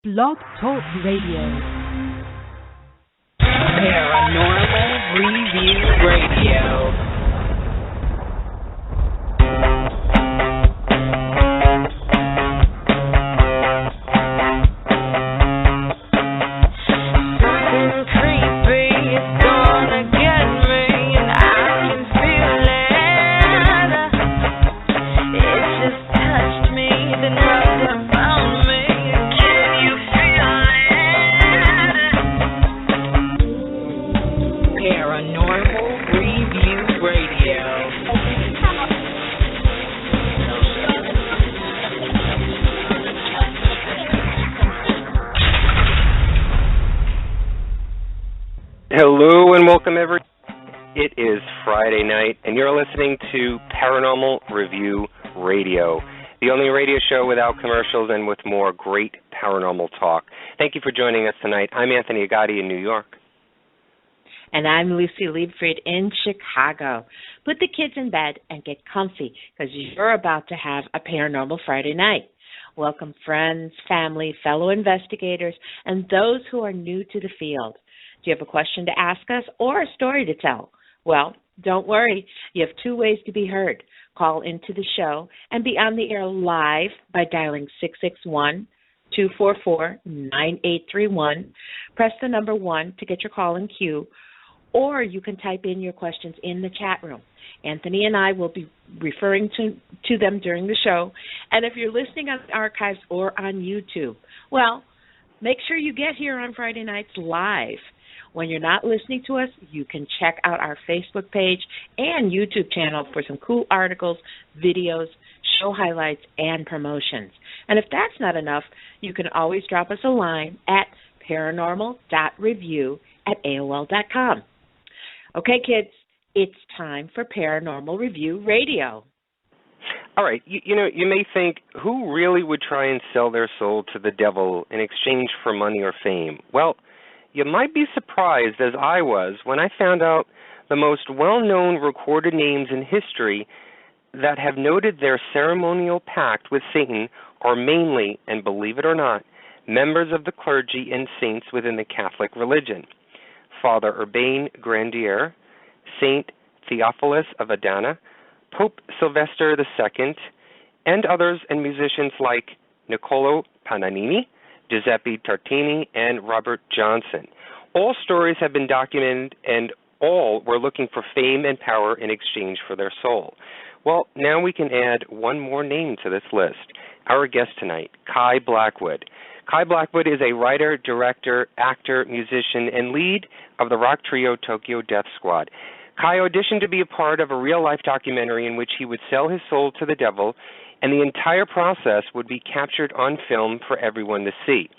Blog Talk Radio. Paranormal Review Radio. Hello and welcome, everyone. It is Friday night, and you're listening to Paranormal Review Radio, the only radio show without commercials and with more great paranormal talk. Thank you for joining us tonight. I'm Anthony Agati in New York. And I'm Lucy Liebfried in Chicago. Put the kids in bed and get comfy because you're about to have a Paranormal Friday night. Welcome friends, family, fellow investigators, and those who are new to the field. Do you have a question to ask us or a story to tell? Well, don't worry. You have two ways to be heard. Call into the show and be on the air live by dialing 661-244-9831. Press the number 1 to get your call in queue, or you can type in your questions in the chat room. Anthony and I will be referring to them during the show. And if you're listening on the archives or on YouTube, well, make sure you get here on Friday nights live. When you're not listening to us, you can check out our Facebook page and YouTube channel for some cool articles, videos, show highlights, and promotions. And if that's not enough, you can always drop us a line at paranormal.review@aol.com. Okay, kids, it's time for Paranormal Review Radio. All right, you may think, who really would try and sell their soul to the devil in exchange for money or fame? Well, you might be surprised, as I was, when I found out the most well-known recorded names in history that have noted their ceremonial pact with Satan are mainly, and believe it or not, members of the clergy and saints within the Catholic religion. Father Urbain Grandier, Saint Theophilus of Adana, Pope Sylvester II, and others, and musicians like Niccolo Paganini, Giuseppe Tartini, and Robert Johnson. All stories have been documented, and all were looking for fame and power in exchange for their soul. Well, now we can add one more name to this list. Our guest tonight, Kai Blackwood. Kai Blackwood is a writer, director, actor, musician, and lead of the rock trio Tokyo Death Squad. Kai auditioned to be a part of a real-life documentary in which he would sell his soul to the devil, and the entire process would be captured on film for everyone to see.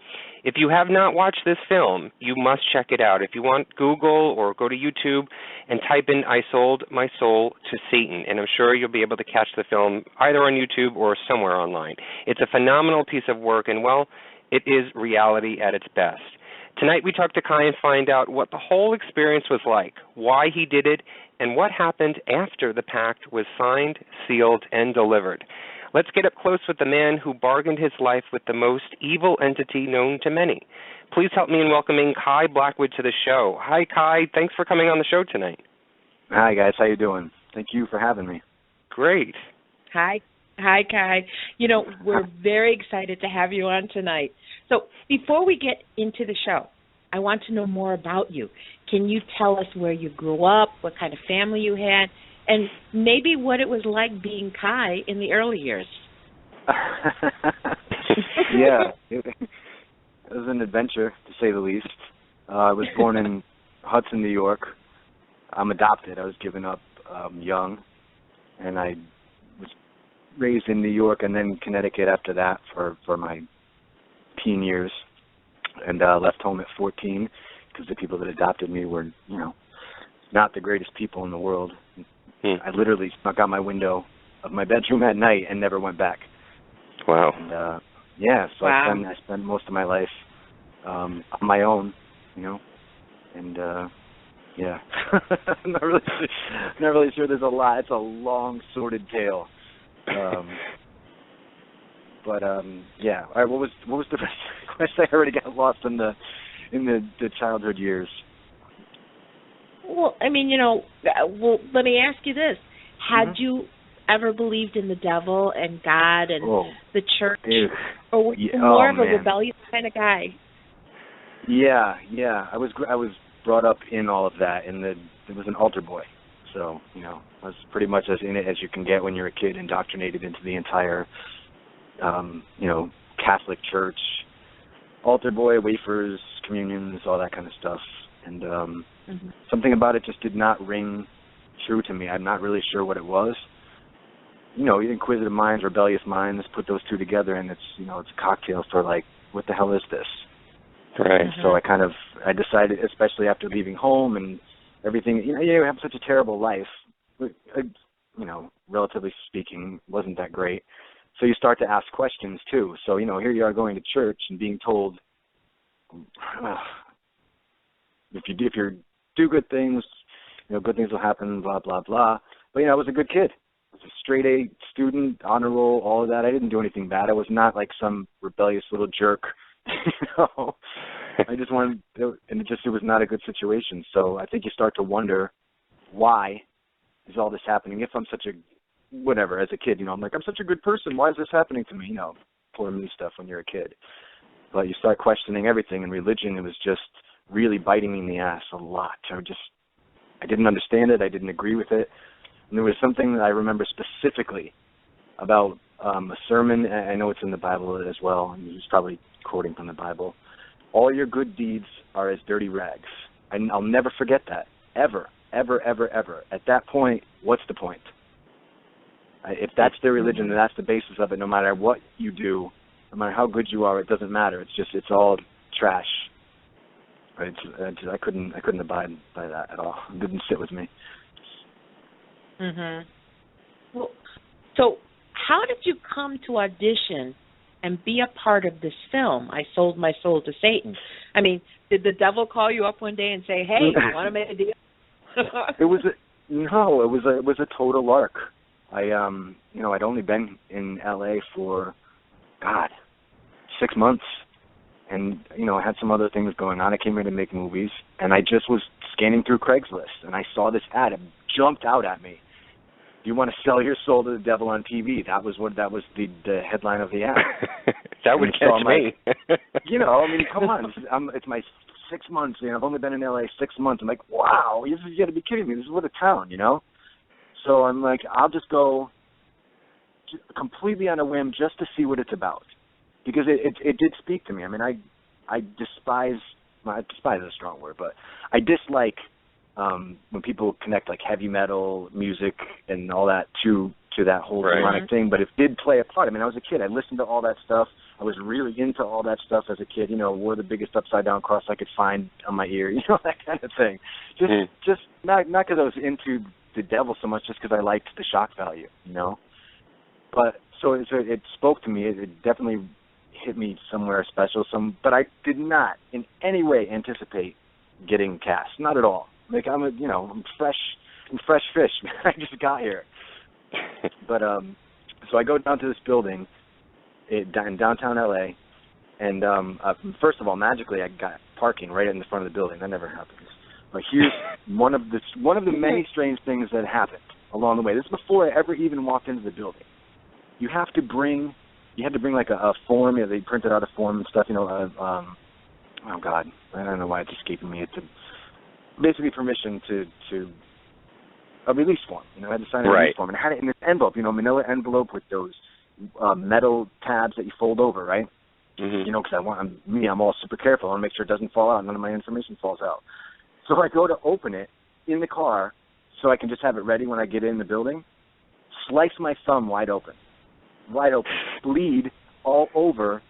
If you have not watched this film, you must check it out. If you want, Google or go to YouTube and type in "I Sold My Soul to Satan," and I'm sure you'll be able to catch the film either on YouTube or somewhere online. It's a phenomenal piece of work, and, well, it is reality at its best. Tonight we talk to Kai and find out what the whole experience was like, why he did it, and what happened after the pact was signed, sealed, and delivered. Let's get up close with the man who bargained his life with the most evil entity known to many. Please help me in welcoming Kai Blackwood to the show. Hi, Kai. Thanks for coming on the show tonight. Hi, guys. How you doing? Thank you for having me. Great. Hi, Kai. We're very excited to have you on tonight. So before we get into the show, I want to know more about you. Can you tell us where you grew up, what kind of family you had, and maybe what it was like being Kai in the early years? Yeah, it was an adventure, to say the least. I was born in Hudson, New York. I'm adopted. I was given up young, and I was raised in New York and then Connecticut after that for my teen years, and left home at 14 because the people that adopted me were, not the greatest people in the world. I literally snuck out my window of my bedroom at night and never went back. Wow. And, so wow. I spent most of my life on my own, and yeah. I'm not really sure there's a lot. It's a long, sordid tale. But yeah. All right. What was the rest of the question? I already got lost in the childhood years. Well, I mean, let me ask you this. Had you ever believed in the devil and God and the church? Ew. Or were you more of a man. rebellious kind of guy? Yeah. I was brought up in all of that, and it was an altar boy. So, I was pretty much as in it as you can get when you're a kid, indoctrinated into the entire, Catholic Church, altar boy, wafers, communions, all that kind of stuff. And something about it just did not ring true to me. I'm not really sure what it was. Inquisitive minds, rebellious minds, put those two together, and it's a cocktail for like, what the hell is this? Right. So I decided, especially after leaving home and everything, you have such a terrible life, relatively speaking, wasn't that great. So you start to ask questions too. So, here you are going to church and being told, if you do good things, good things will happen, blah, blah, blah. But, I was a good kid. I was a straight A student, honor roll, all of that. I didn't do anything bad. I was not like some rebellious little jerk. I just wanted to, and it was not a good situation. So I think you start to wonder, why is all this happening? If I'm such a, whatever, as a kid, I'm like, I'm such a good person. Why is this happening to me? Poor me stuff when you're a kid. But you start questioning everything, and religion, it was just really biting me in the ass a lot. I didn't understand it. I didn't agree with it. And there was something that I remember specifically about a sermon. I know it's in the Bible as well, and he's probably quoting from the Bible. All your good deeds are as dirty rags. And I'll never forget that, ever, ever, ever, ever. At that point, what's the point? If that's their religion, and that's the basis of it, no matter what you do, no matter how good you are, it doesn't matter. It's all trash. I couldn't abide by that at all. It didn't sit with me. Well, so how did you come to audition and be a part of this film, I Sold My Soul to Satan? I mean, did the devil call you up one day and say, "Hey, you want to make a deal"? It was a total lark. I'd only been in LA for 6 months. And, I had some other things going on. I came here to make movies, and I just was scanning through Craigslist, and I saw this ad. It jumped out at me. Do you want to sell your soul to the devil on TV? That was the headline of the ad. That would catch me. Come on. It's my 6 months. I've only been in LA 6 months. I'm like, wow, you got to be kidding me. This is what a town, So I'm like, I'll just go completely on a whim just to see what it's about. Because it did speak to me. I mean, I despise is a strong word, but I dislike when people connect like heavy metal music and all that to that whole demonic thing. But it did play a part. I mean, I was a kid. I listened to all that stuff. I was really into all that stuff as a kid. Wore the biggest upside down cross I could find on my ear. That kind of thing. Just not because I was into the devil so much, just because I liked the shock value. But so it spoke to me. It definitely hit me somewhere special. But I did not in any way anticipate getting cast. Not at all. Like I'm fresh fish. I just got here. But so I go down to this building in downtown LA, and first of all, magically I got parking right in the front of the building. That never happens. But here's one of the many strange things that happened along the way. This is before I ever even walked into the building. You had to bring like a form. They printed out a form and stuff. Oh God, I don't know why it's escaping me. It's basically permission to a release form. I had to sign a release form, and I had it in this envelope. Manila envelope with those metal tabs that you fold over, right? Because I'm all super careful. I want to make sure it doesn't fall out. None of my information falls out. So I go to open it in the car so I can just have it ready when I get in the building. Slice my thumb wide open, bleed all over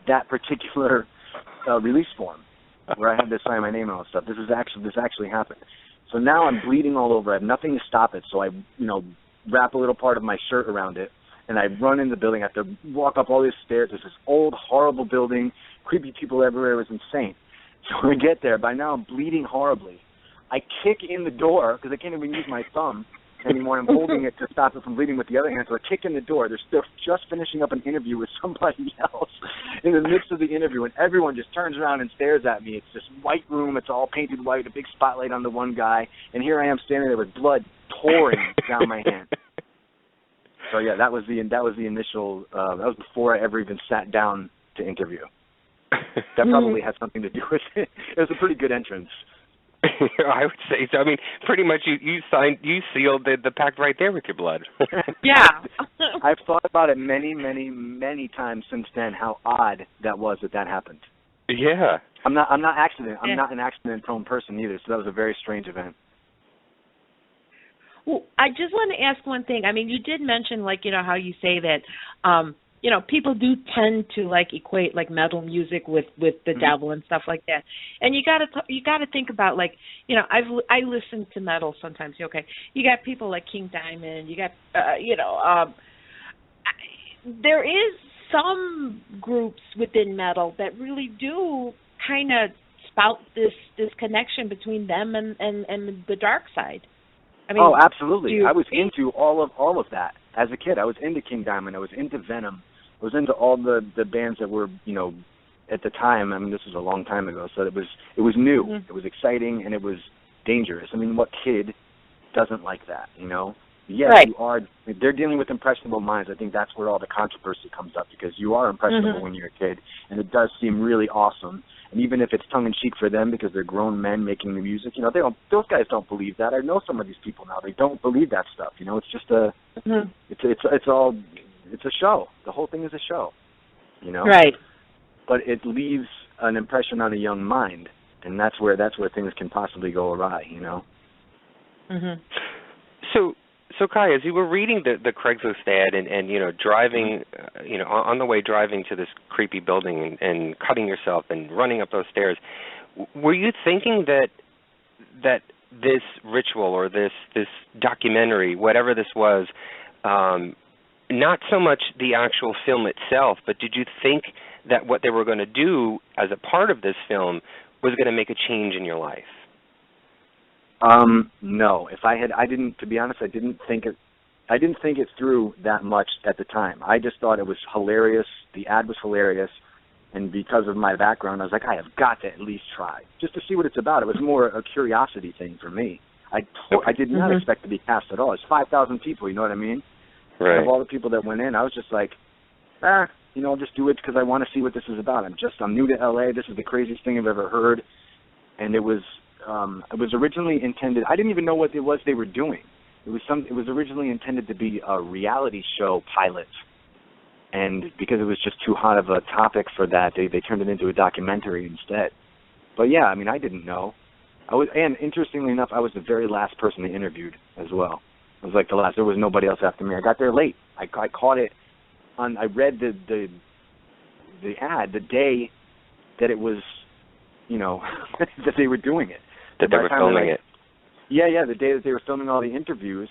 that particular release form where I had to sign my name and all that stuff. This actually happened. So now I'm bleeding all over. I have nothing to stop it. So I, wrap a little part of my shirt around it, and I run in the building. I have to walk up all these stairs. There's this old, horrible building, creepy people everywhere. It was insane. So we get there. By now I'm bleeding horribly. I kick in the door because I can't even use my thumb. anymore. I'm holding it to stop it from bleeding with the other hand, so I kick in the door. They're just finishing up an interview with somebody else in the midst of the interview, and everyone just turns around and stares at me. It's this white room. It's all painted white, a big spotlight on the one guy, and here I am standing there with blood pouring down my hand. So yeah, that was the initial. That was before I ever even sat down to interview. That probably had something to do with it. It was a pretty good entrance. I would say so. I mean, pretty much you sealed the pact right there with your blood. Yeah. I've thought about it many, many, many times since then. How odd that was that happened. Yeah. I'm not an accident-prone person either, so that was a very strange event. Well, I just want to ask one thing. I mean, you did mention, like, you know, how you say that, you know, people do tend to like equate like metal music with the devil and stuff like that. And you got to think about, like, you know, I listen to metal sometimes. Okay, you got people like King Diamond. You got there is some groups within metal that really do kind of spout this connection between them and the dark side. I mean, oh, absolutely. I was into all of that as a kid. I was into King Diamond. I was into Venom. I was into all the bands that were, you know, at the time. I mean, this was a long time ago, so it was new. Mm-hmm. It was exciting, and it was dangerous. I mean, what kid doesn't like that, you know? Yes, right. They're dealing with impressionable minds. I think that's where all the controversy comes up, because you are impressionable when you're a kid, and it does seem really awesome. And even if it's tongue-in-cheek for them because they're grown men making the music, you know, those guys don't believe that. I know some of these people now. They don't believe that stuff. You know, it's just it's a show. The whole thing is a show, you know? Right. But it leaves an impression on a young mind, and that's where things can possibly go awry, you know? Mm-hmm. So Kai, as you were reading the Craigslist ad and you know, driving, you know, on the way driving to this creepy building and cutting yourself and running up those stairs, were you thinking that this ritual or this documentary, whatever this was, not so much the actual film itself, but did you think that what they were going to do as a part of this film was going to make a change in your life? No. To be honest, I didn't think it through that much at the time. I just thought it was hilarious. The ad was hilarious. And because of my background, I was like, I have got to at least try, just to see what it's about. It was more a curiosity thing for me. I did not expect to be cast at all. It's 5,000 people, you know what I mean? Right. Of all the people that went in, I was just like, you know, I'll just do it because I want to see what this is about. I'm new to LA. This is the craziest thing I've ever heard. And it was originally intended. I didn't even know what it was they were doing. It was originally intended to be a reality show pilot, and because it was just too hot of a topic for that, they turned it into a documentary instead. But yeah, I mean, I didn't know. And interestingly enough, I was the very last person they interviewed as well. I was like the last. There was nobody else after me. I got there late. I caught it on. I read the ad the day that it was, you know, that they were doing it. That they were filming it. Yeah, the day that they were filming all the interviews,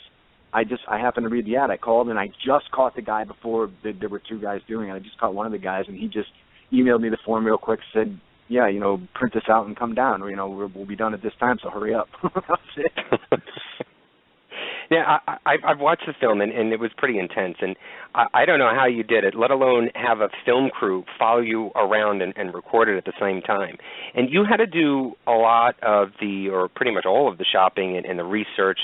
I happened to read the ad. I called, and I just caught the guy before there were two guys doing it. I just caught one of the guys, and he just emailed me the form real quick, said, yeah, you know, print this out and come down, or, you know, we'll be done at this time, so hurry up. That's it. Yeah, I've watched the film, and it was pretty intense, and I don't know how you did it, let alone have a film crew follow you around and record it at the same time. And you had to do a lot of or pretty much all of the shopping and the research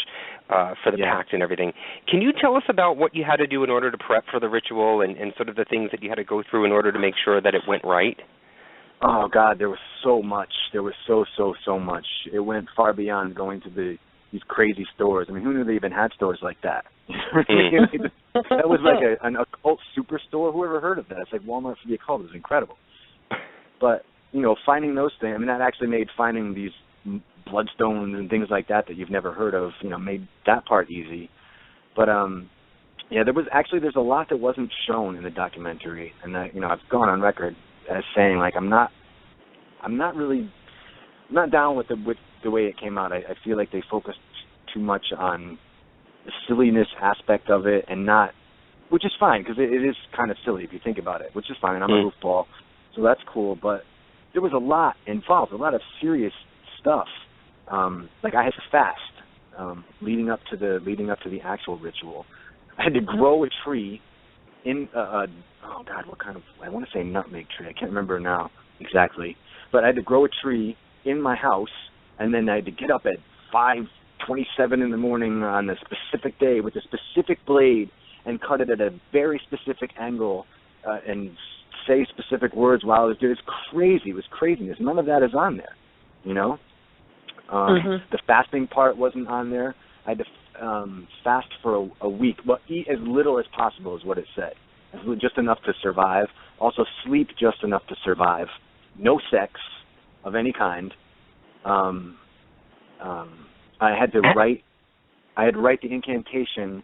for the pact and everything. Can you tell us about what you had to do in order to prep for the ritual and sort of the things that you had to go through in order to make sure that it went right? Oh, God, there was so much. There was so much. It went far beyond going to these crazy stores. I mean, who knew they even had stores like that? That was like an occult superstore. Who ever heard of that? It's like Walmart for the occult. It was incredible. But, you know, finding those things, I mean, that actually made finding these bloodstones and things like that you've never heard of, you know, made that part easy. But, yeah, there's a lot that wasn't shown in the documentary. And, you know, I've gone on record as saying, like, I'm not down with the way it came out. I feel like they focused too much on the silliness aspect of it, and not, which is fine, because it is kind of silly if you think about it, which is fine. I'm a goofball, so that's cool. But there was a lot involved, a lot of serious stuff. Like I had to fast leading up to the actual ritual. I had to grow a tree in oh God, what kind of, I want to say nutmeg tree. I can't remember now exactly, but I had to grow a tree in my house, and then I had to get up at 5:27 in the morning on a specific day with a specific blade and cut it at a very specific angle and say specific words while I was doing it. It's crazy. It was craziness. None of that is on there, you know. The fasting part wasn't on there. I had to fast for a week, but eat as little as possible is what it said. Just enough to survive. Also sleep just enough to survive. No sex of any kind. I had to write the incantation.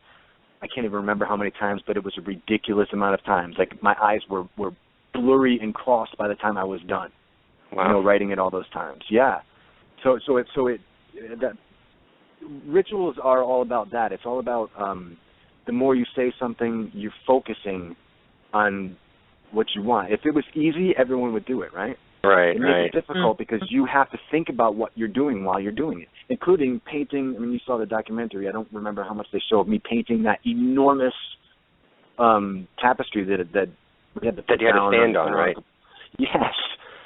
I can't even remember how many times, but it was a ridiculous amount of times. Like my eyes were blurry and crossed by the time I was done. Wow. You know, writing it all those times. Yeah. So that rituals are all about that. It's all about the more you say something, you're focusing on what you want. If it was easy, everyone would do it, right? Right, it makes it difficult because you have to think about what you're doing while you're doing it, including painting. I mean, you saw the documentary. I don't remember how much they showed me painting that enormous tapestry that we had to put that you had to down stand on, right? Yes.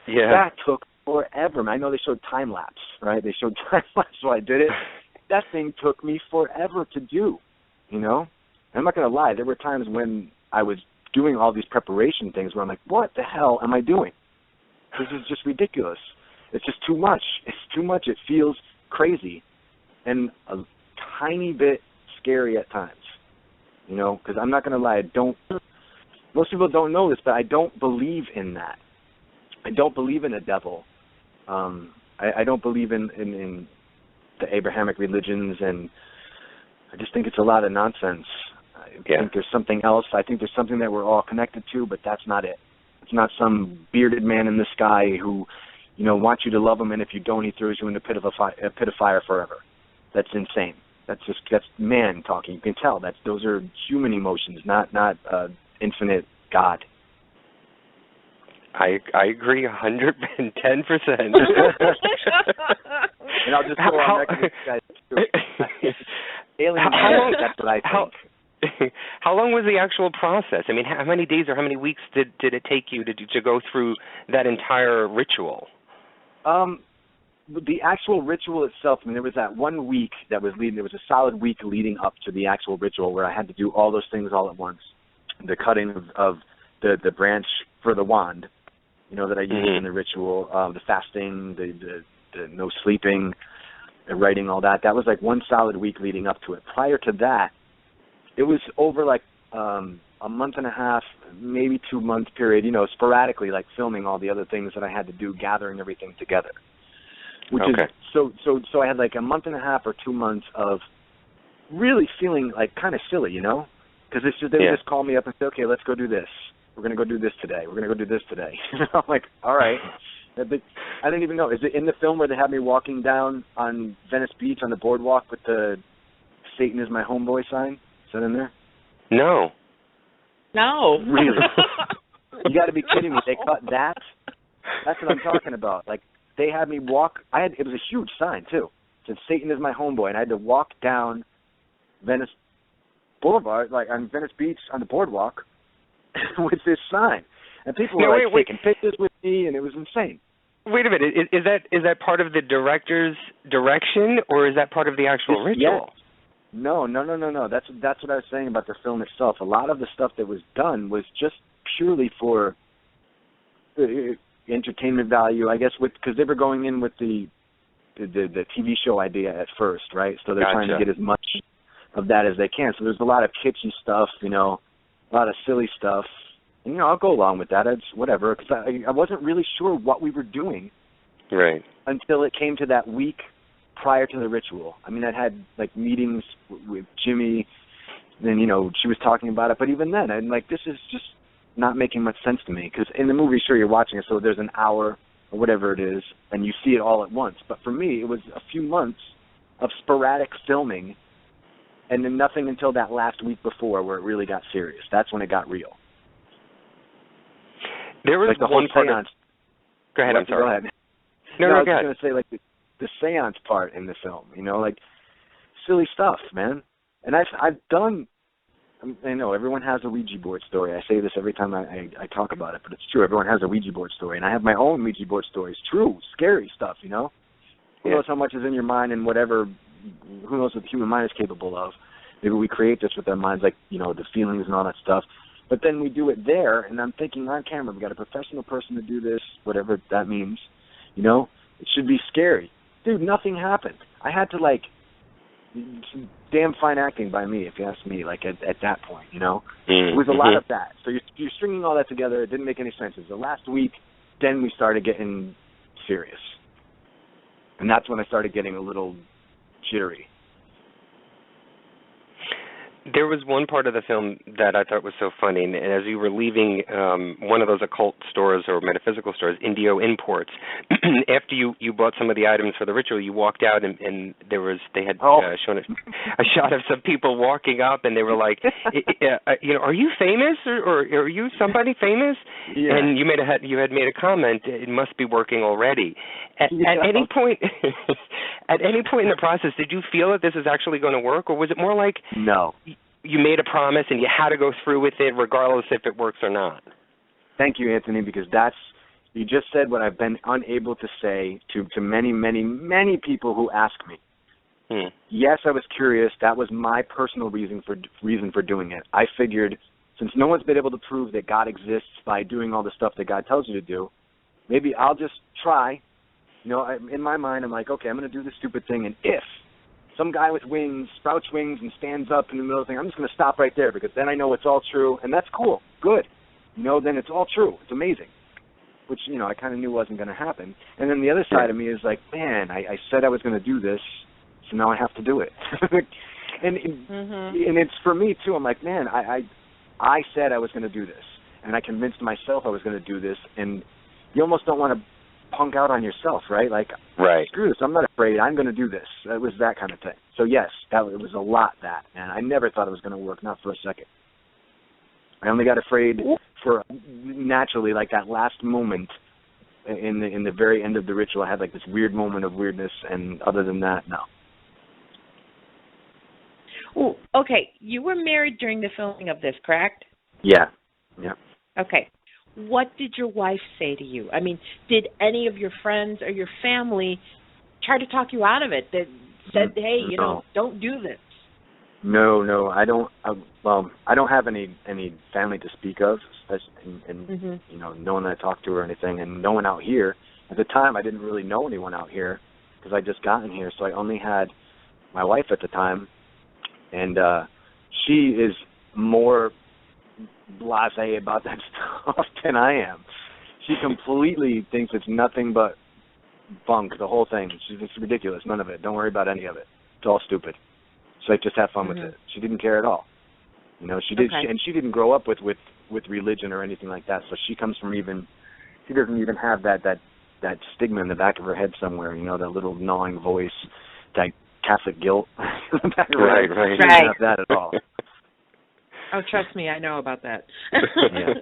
Yeah. That took forever. I know they showed time lapse, right? They showed time lapse, so I did it. That thing took me forever to do, you know? And I'm not going to lie. There were times when I was doing all these preparation things where I'm like, what the hell am I doing? This is just ridiculous. It's just too much. It's too much. It feels crazy and a tiny bit scary at times, you know, because I'm not going to lie. Most people don't know this, but I don't believe in that. I don't believe in a devil. I don't believe in the Abrahamic religions, and I just think it's a lot of nonsense. I think there's something else. I think there's something that we're all connected to, but that's not it. It's not some bearded man in the sky who, you know, wants you to love him, and if you don't, he throws you in a pit of fire forever. That's insane. That's man talking. You can tell those are human emotions, not infinite God. I agree 110%. And I'll just go on record with you guys. Alien, that's what I think. How long was the actual process? I mean, how many days or how many weeks did it take you to go through that entire ritual? The actual ritual itself, I mean, there was that 1 week that was leading. There was a solid week leading up to the actual ritual where I had to do all those things all at once. The cutting of the branch for the wand, you know, that I used in the ritual, the fasting, the no sleeping, the writing, all that. That was like one solid week leading up to it. Prior to that, it was over like a month and a half, maybe 2 month period, you know, sporadically, like filming all the other things that I had to do, gathering everything together. Which is so I had like a month and a half or 2 months of really feeling like kind of silly, you know, because they would just call me up and say, okay, let's go do this. We're going to go do this today. We're going to go do this today. I'm like, all right. I didn't even know. Is it in the film where they have me walking down on Venice Beach on the boardwalk with the Satan is my homeboy sign? Is that in there? No. No. Really? You got to be kidding me. They cut that? That's what I'm talking about. Like, they had me walk. It was a huge sign, too. It said, Satan is my homeboy. And I had to walk down Venice Boulevard, like on Venice Beach on the boardwalk with this sign. And people were taking pictures with me, and it was insane. Wait a minute. Is that part of the director's direction, or is that part of the actual ritual? Yes. No. That's what I was saying about the film itself. A lot of the stuff that was done was just purely for entertainment value, I guess, because they were going in with the TV show idea at first, right? So they're trying to get as much of that as they can. So there's a lot of kitschy stuff, you know, a lot of silly stuff. And, you know, I'll go along with that. It's whatever, because I wasn't really sure what we were doing until it came to that week prior to the ritual. I mean, I'd had, like, meetings with Jimmy, and, you know, she was talking about it. But even then, I'm like, this is just not making much sense to me. Because in the movie, sure, you're watching it, so there's an hour or whatever it is, and you see it all at once. But for me, it was a few months of sporadic filming, and then nothing until that last week before where it really got serious. That's when it got real. There was like the one whole part seance. Go ahead, I'm sorry. Go ahead. No, I was go ahead. going to say, like, the seance part in the film, you know, like, silly stuff, man. And I've done. I know everyone has a Ouija board story. I say this every time I talk about it, but it's true. Everyone has a Ouija board story, and I have my own Ouija board stories. True, scary stuff, you know. Who knows how much is in your mind and whatever. Who knows what the human mind is capable of? Maybe we create this with our minds, like, you know, the feelings and all that stuff. But then we do it there, and I'm thinking on camera, we got a professional person to do this, whatever that means. You know, it should be scary. Dude, nothing happened. I had to, like, damn fine acting by me, if you ask me, like, at that point, you know? It was a lot of that. So you're stringing all that together. It didn't make any sense. It was the last week, then we started getting serious. And that's when I started getting a little jittery. There was one part of the film that I thought was so funny, and as you were leaving one of those occult stores or metaphysical stores, Indio Imports, after you bought some of the items for the ritual, you walked out and they had shown a shot of some people walking up, and they were like, you know, are you famous or are you somebody famous? Yeah. And you had made a comment, it must be working already. At any point at any point in the process, did you feel that this is actually going to work, or was it more like no? You made a promise and you had to go through with it regardless if it works or not? Thank you, Anthony, because you just said what I've been unable to say to many, many, many people who ask me. Yes, I was curious. That was my personal reason for doing it. I figured since no one's been able to prove that God exists by doing all the stuff that God tells you to do, maybe I'll just try. You know, in my mind, I'm like, okay, I'm going to do this stupid thing, and if some guy with wings sprouts wings and stands up in the middle of the thing, I'm just going to stop right there because then I know it's all true, and that's cool, good. You know, then it's all true. It's amazing, which, you know, I kind of knew wasn't going to happen. And then the other side of me is like, man, I said I was going to do this, so now I have to do it. and it's for me, too. I'm like, man, I said I was going to do this, and I convinced myself I was going to do this, and you almost don't want to punk out on yourself, right? Like, screw this, I'm not afraid, I'm going to do this. It was that kind of thing. So yes, it was a lot that, and I never thought it was going to work, not for a second. I only got afraid for naturally, like that last moment in the very end of the ritual. I had like this weird moment of weirdness, and other than that, no. Well, okay, you were married during the filming of this, correct? Yeah. Okay. What did your wife say to you? I mean, did any of your friends or your family try to talk you out of it? That said, hey, you know, don't do this. No, I don't. I don't have any family to speak of, and you know, no one that I talked to or anything, and no one out here. At the time, I didn't really know anyone out here because I just gotten here, so I only had my wife at the time, and she is more blasé about that stuff than I am. She completely thinks it's nothing but bunk, the whole thing. It's ridiculous, none of it. Don't worry about any of it. It's all stupid. So just have fun with it. She didn't care at all. You know, she did, and she didn't grow up with religion or anything like that. So she comes from she doesn't even have that stigma in the back of her head somewhere. You know, that little gnawing voice, that Catholic guilt. Right. She doesn't have that at all. Oh, trust me, I know about that. Yeah.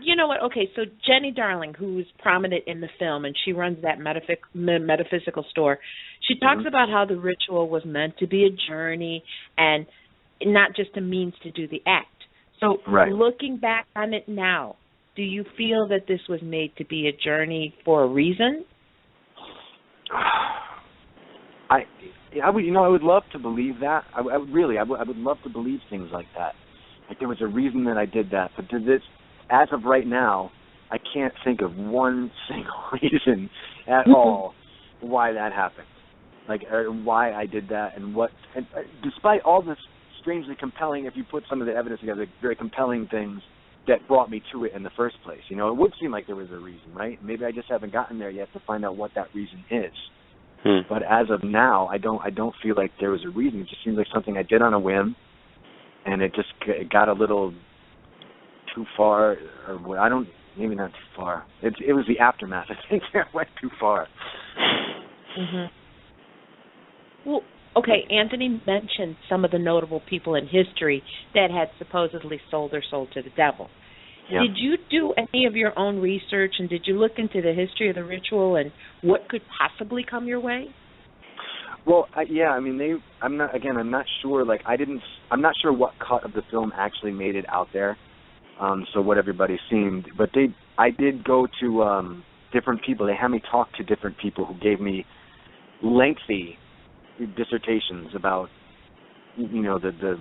You know what? Okay, so Jenny Darling, who's prominent in the film, and she runs that metaphysical store, she talks about how the ritual was meant to be a journey and not just a means to do the act. So looking back on it now, do you feel that this was made to be a journey for a reason? I would love to believe that. I would love to believe things like that. Like there was a reason that I did that. But as of right now, I can't think of one single reason at all why that happened. Like why I did that and what. And despite all this strangely compelling, if you put some of the evidence together, very compelling things that brought me to it in the first place. You know, it would seem like there was a reason, right? Maybe I just haven't gotten there yet to find out what that reason is. But as of now, I don't feel like there was a reason. It just seems like something I did on a whim, and it just got a little too far. Or maybe not too far. It was the aftermath. I think I went too far. Well, okay, Anthony mentioned some of the notable people in history that had supposedly sold their soul to the devil. Yeah. Did you do any of your own research, and did you look into the history of the ritual and what could possibly come your way? Well, yeah, I mean, I'm not sure. Like, I'm not sure what cut of the film actually made it out there. So what everybody seen, but I did go to different people. They had me talk to different people who gave me lengthy dissertations about, the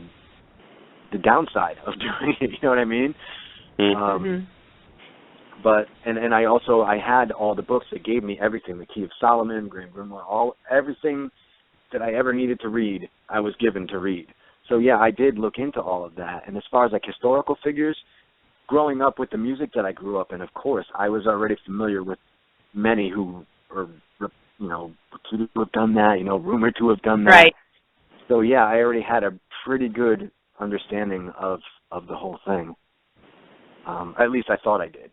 downside of doing it. You know what I mean? Mm-hmm. But and I had all the books that gave me everything: the Key of Solomon, Graham Grimoire, everything that I ever needed to read, I was given to read. So yeah, I did look into all of that. And as far as like historical figures, growing up with the music that I grew up in, of course, I was already familiar with many who are, reputed to have done that, rumored to have done that. Right. So yeah, I already had a pretty good understanding of the whole thing. At least I thought I did,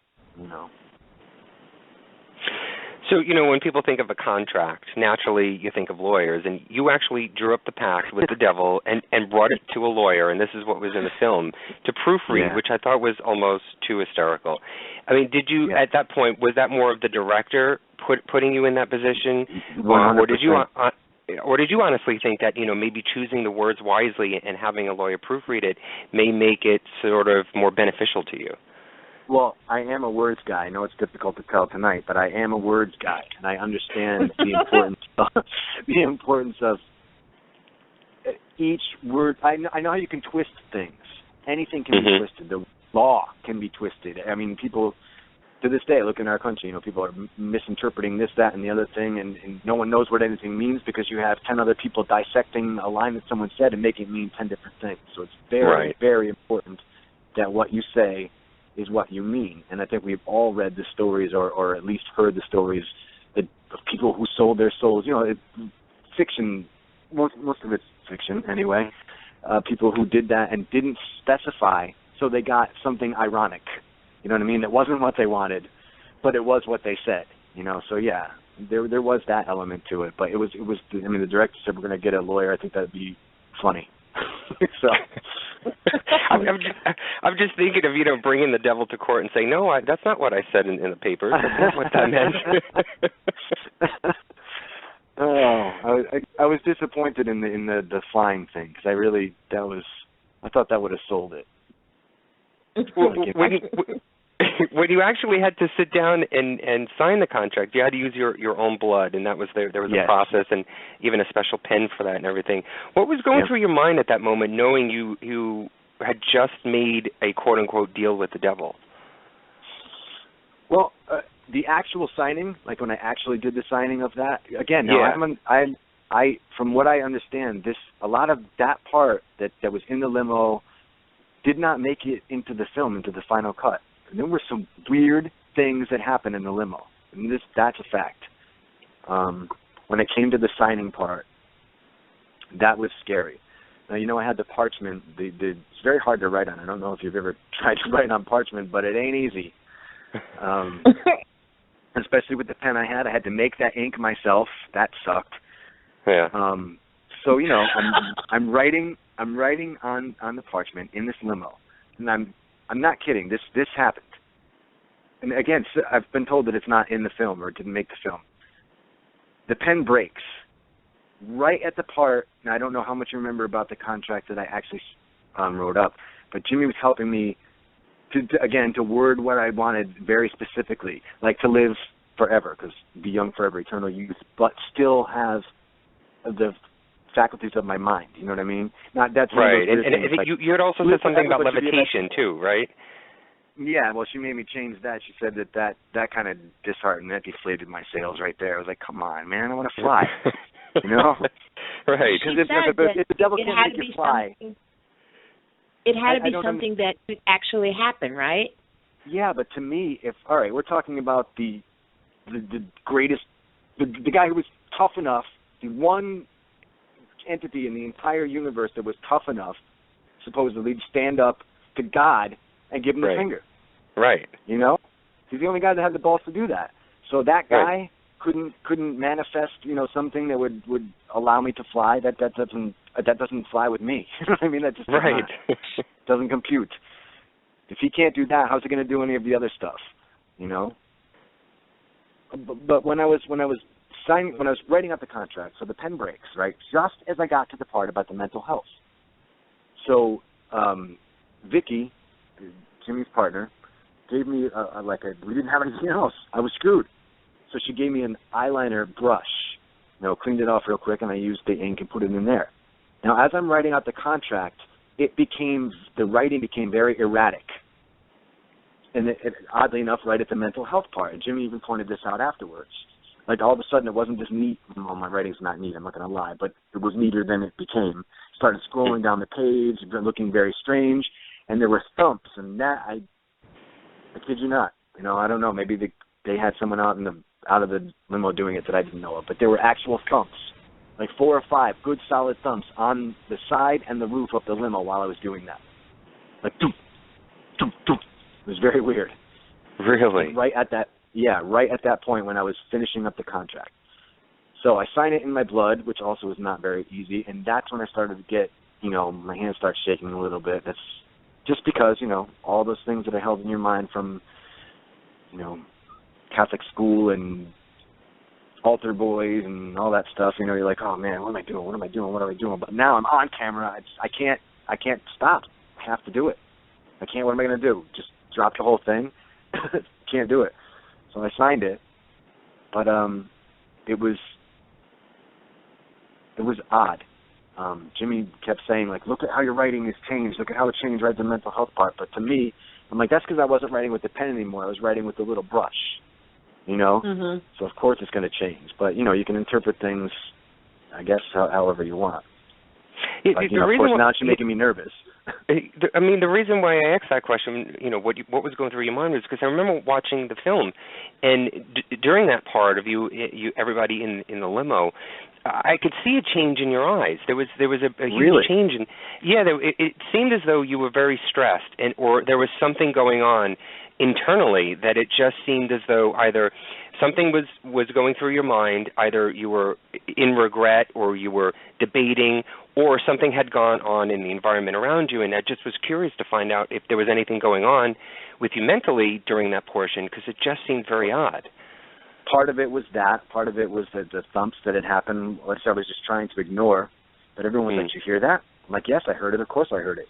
So, when people think of a contract, naturally you think of lawyers, and you actually drew up the pact with the devil and brought it to a lawyer, and this is what was in the film, to proofread, which I thought was almost too hysterical. I mean, did you, at that point, was that more of the director putting you in that position? 100%. Or did you honestly think that, maybe choosing the words wisely and having a lawyer proofread it may make it sort of more beneficial to you? Well, I am a words guy. I know it's difficult to tell tonight, but I am a words guy, and I understand the importance of each word. I know how you can twist things. Anything can be twisted. The law can be twisted. I mean, people to this day look in our country. People are misinterpreting this, that, and the other thing, and no one knows what anything means because you have 10 other people dissecting a line that someone said and making it mean 10 different things. So it's very, very important that what you say is what you mean. And I think we've all read the stories or at least heard the stories of people who sold their souls. Fiction, most of it's fiction anyway. People who did that and didn't specify, so they got something ironic. You know what I mean? It wasn't what they wanted, but it was what they said. So yeah, there was that element to it. But it was. The director said we're going to get a lawyer. I think that'd be funny. So I'm just thinking of bringing the devil to court and saying no, that's not what I said in the papers. That's not what that meant. I was disappointed in the flying thing because I thought that would have sold it. When you actually had to sit down and sign the contract, you had to use your own blood, and that was there was a process and even a special pen for that and everything. What was going through your mind at that moment, knowing you had just made a quote-unquote deal with the devil? Well, the actual signing, like when I actually did the signing of that, again, I from what I understand, a lot of that part that was in the limo did not make it into the film, into the final cut. And there were some weird things that happened in the limo. And that's a fact. When it came to the signing part, that was scary. Now, I had the parchment. It's very hard to write on. I don't know if you've ever tried to write on parchment, but it ain't easy. Especially with the pen I had to make that ink myself. That sucked. Yeah. So, I'm writing on the parchment in this limo, and I'm not kidding. This happened. And again, I've been told that it's not in the film or didn't make the film. The pen breaks right at the part, and I don't know how much you remember about the contract that I actually wrote up, but Jimmy was helping me to word what I wanted very specifically, like to live forever, because be young forever, eternal youth, but still have the faculties of my mind. You know what I mean? That's right. And you had also said something about levitation too, right? Yeah. Well, she made me change that. She said that kind of disheartened, that deflated my sails right there. I was like, come on, man, I want to fly. Right. Because if the devil can't make you fly, it had to be something that could actually happen, right? Yeah, but to me, we're talking about the greatest, the guy who was tough enough, the one entity in the entire universe that was tough enough, supposedly, to stand up to God and give him the finger. Right. He's the only guy that had the balls to do that. So that guy couldn't manifest, something that would allow me to fly. That doesn't fly with me. You know what I mean? That just doesn't compute. If he can't do that, how's he going to do any of the other stuff? But when I was when I was writing out the contract, so the pen breaks, right, just as I got to the part about the mental health. So Vicky, Jimmy's partner, gave me we didn't have anything else. I was screwed. So she gave me an eyeliner brush, cleaned it off real quick, and I used the ink and put it in there. Now, as I'm writing out the contract, the writing became very erratic. And oddly enough, right at the mental health part. And Jimmy even pointed this out afterwards. Like, all of a sudden, it wasn't just neat. Well, my writing's not neat, I'm not going to lie, but it was neater than it became. Started scrolling down the page, looking very strange, and there were thumps, and that, I kid you not. I don't know, maybe they had someone out of the limo doing it that I didn't know of, but there were actual thumps, like 4 or 5 good solid thumps on the side and the roof of the limo while I was doing that. Like, doom, doom, doom. It was very weird. Really? Right at that point when I was finishing up the contract. So I signed it in my blood, which also was not very easy, and that's when I started to get, my hands start shaking a little bit. That's just because, all those things that I held in your mind from, Catholic school and altar boys and all that stuff, you're like, oh man, what am I doing? But now I'm on camera. I can't stop. I have to do it. I can't. What am I going to do? Just drop the whole thing? Can't do it. So I signed it, but it was odd. Jimmy kept saying, like, look at how your writing has changed. Look at how it changed right the mental health part. But to me, I'm like, that's because I wasn't writing with the pen anymore. I was writing with the little brush, Mm-hmm. So of course it's going to change. But you can interpret things, I guess, however you want. Of course, now you're making me nervous. I mean, the reason why I asked that question, what was going through your mind was because I remember watching the film, and during that part of you everybody in the limo, I could see a change in your eyes. There was a huge really? change in. Yeah, it seemed as though you were very stressed, or there was something going on internally that it just seemed as though either something was going through your mind, either you were in regret or you were debating, or something had gone on in the environment around you, and I just was curious to find out if there was anything going on with you mentally during that portion, because it just seemed very odd. Part of it was that. Part of it was the thumps that had happened, which I was just trying to ignore. But everyone was like, you hear that? I'm like, yes, I heard it. Of course I heard it.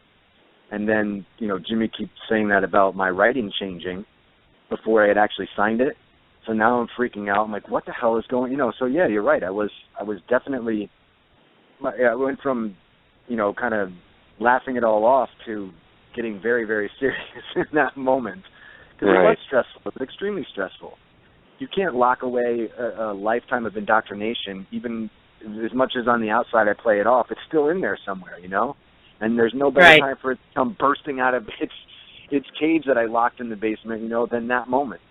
And then, Jimmy keeps saying that about my writing changing before I had actually signed it. So now I'm freaking out. I'm like, what the hell is going on? So yeah, you're right. I was definitely, I went from, kind of laughing it all off to getting very, very serious in that moment. Because it was stressful. It was extremely stressful. You can't lock away a lifetime of indoctrination, even as much as on the outside I play it off. It's still in there somewhere, And there's no better time for it to come bursting out of its cage that I locked in the basement, than that moment.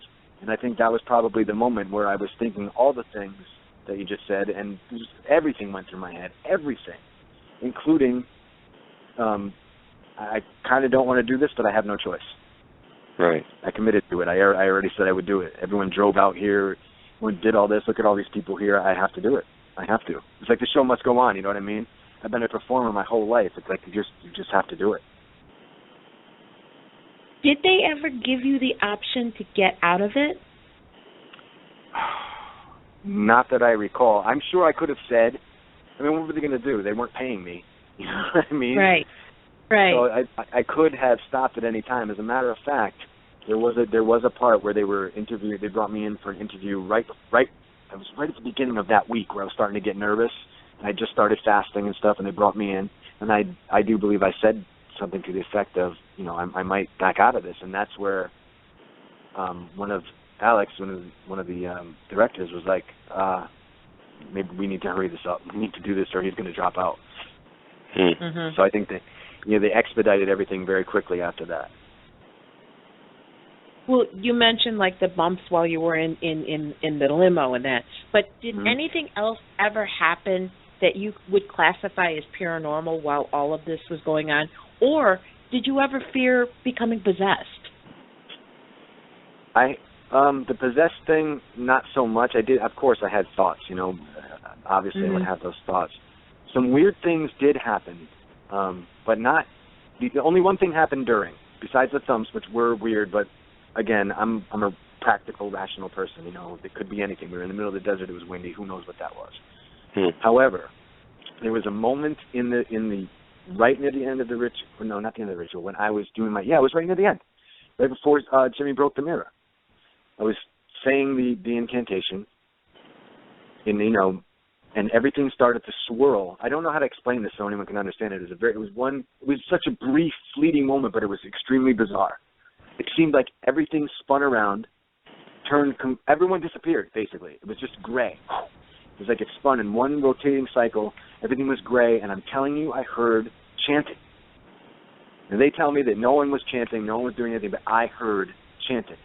And I think that was probably the moment where I was thinking all the things that you just said, and just everything went through my head, everything, including I kind of don't want to do this, but I have no choice. Right. I committed to it. I already said I would do it. Everyone drove out here, did all this. Look at all these people here. I have to do it. I have to. It's like the show must go on. You know what I mean? I've been a performer my whole life. It's like you just have to do it. Did they ever give you the option to get out of it? Not that I recall. I'm sure I could have said. I mean, what were they going to do? They weren't paying me. You know what I mean? Right. So I could have stopped at any time. As a matter of fact, there was a part where they were interviewing. They brought me in for an interview right. I was right at the beginning of that week where I was starting to get nervous. I just started fasting and stuff, and they brought me in. And I do believe I said something to the effect of, I might back out of this. And that's where one of the directors was like, maybe we need to hurry this up. We need to do this, or he's going to drop out. Mm-hmm. So I think that they expedited everything very quickly after that. Well, you mentioned like the bumps while you were in the limo and that, but did anything else ever happen that you would classify as paranormal while all of this was going on, or did you ever fear becoming possessed? The possessed thing, not so much. I did, of course, I had thoughts. Obviously, I would have those thoughts. Some weird things did happen, but not. The only one thing happened during, besides the thumps, which were weird. But again, I'm a practical, rational person. You know, it could be anything. We were in the middle of the desert. It was windy. Who knows what that was? However, there was a moment in the right near the end of the ritual. No, not the end of the ritual. When I was doing it was right near the end, right before Jimmy broke the mirror. I was saying the incantation, and everything started to swirl. I don't know how to explain this so anyone can understand it. It was such a brief, fleeting moment, but it was extremely bizarre. It seemed like everything spun around, everyone disappeared, basically. It was just gray. It was like it spun in one rotating cycle. Everything was gray, and I'm telling you, I heard chanting. And they tell me that no one was chanting, no one was doing anything, but I heard chanting.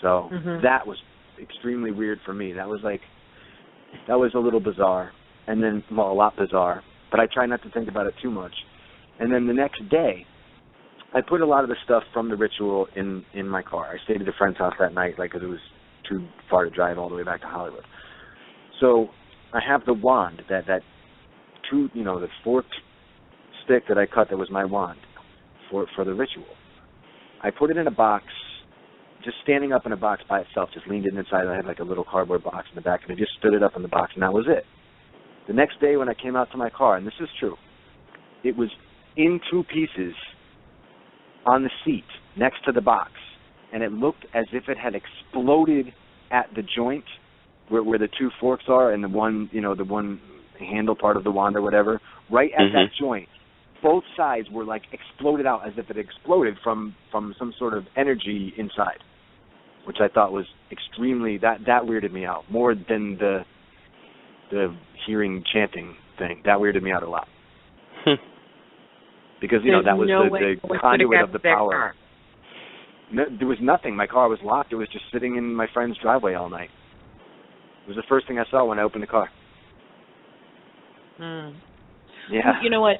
So that was extremely weird for me. That was a little bizarre, and then, a lot bizarre. But I try not to think about it too much. And then the next day, I put a lot of the stuff from the ritual in my car. I stayed at a friend's house that night, because it was too far to drive all the way back to Hollywood. So I have the wand, the forked stick that I cut that was my wand for the ritual. I put it in a box, just standing up in a box by itself, just leaned it inside. I had like a little cardboard box in the back, and I just stood it up in the box, and that was it. The next day when I came out to my car, and this is true, it was in two pieces on the seat next to the box, and it looked as if it had exploded at the joint where the two forks are, and the one handle part of the wand or whatever, right at that joint. Both sides were like exploded out as if it exploded from some sort of energy inside, which I thought was extremely, that weirded me out more than the hearing chanting thing. That weirded me out a lot. Because, that was the conduit of the power. No, there was nothing. My car was locked. It was just sitting in my friend's driveway all night. It was the first thing I saw when I opened the car. Yeah. You know what?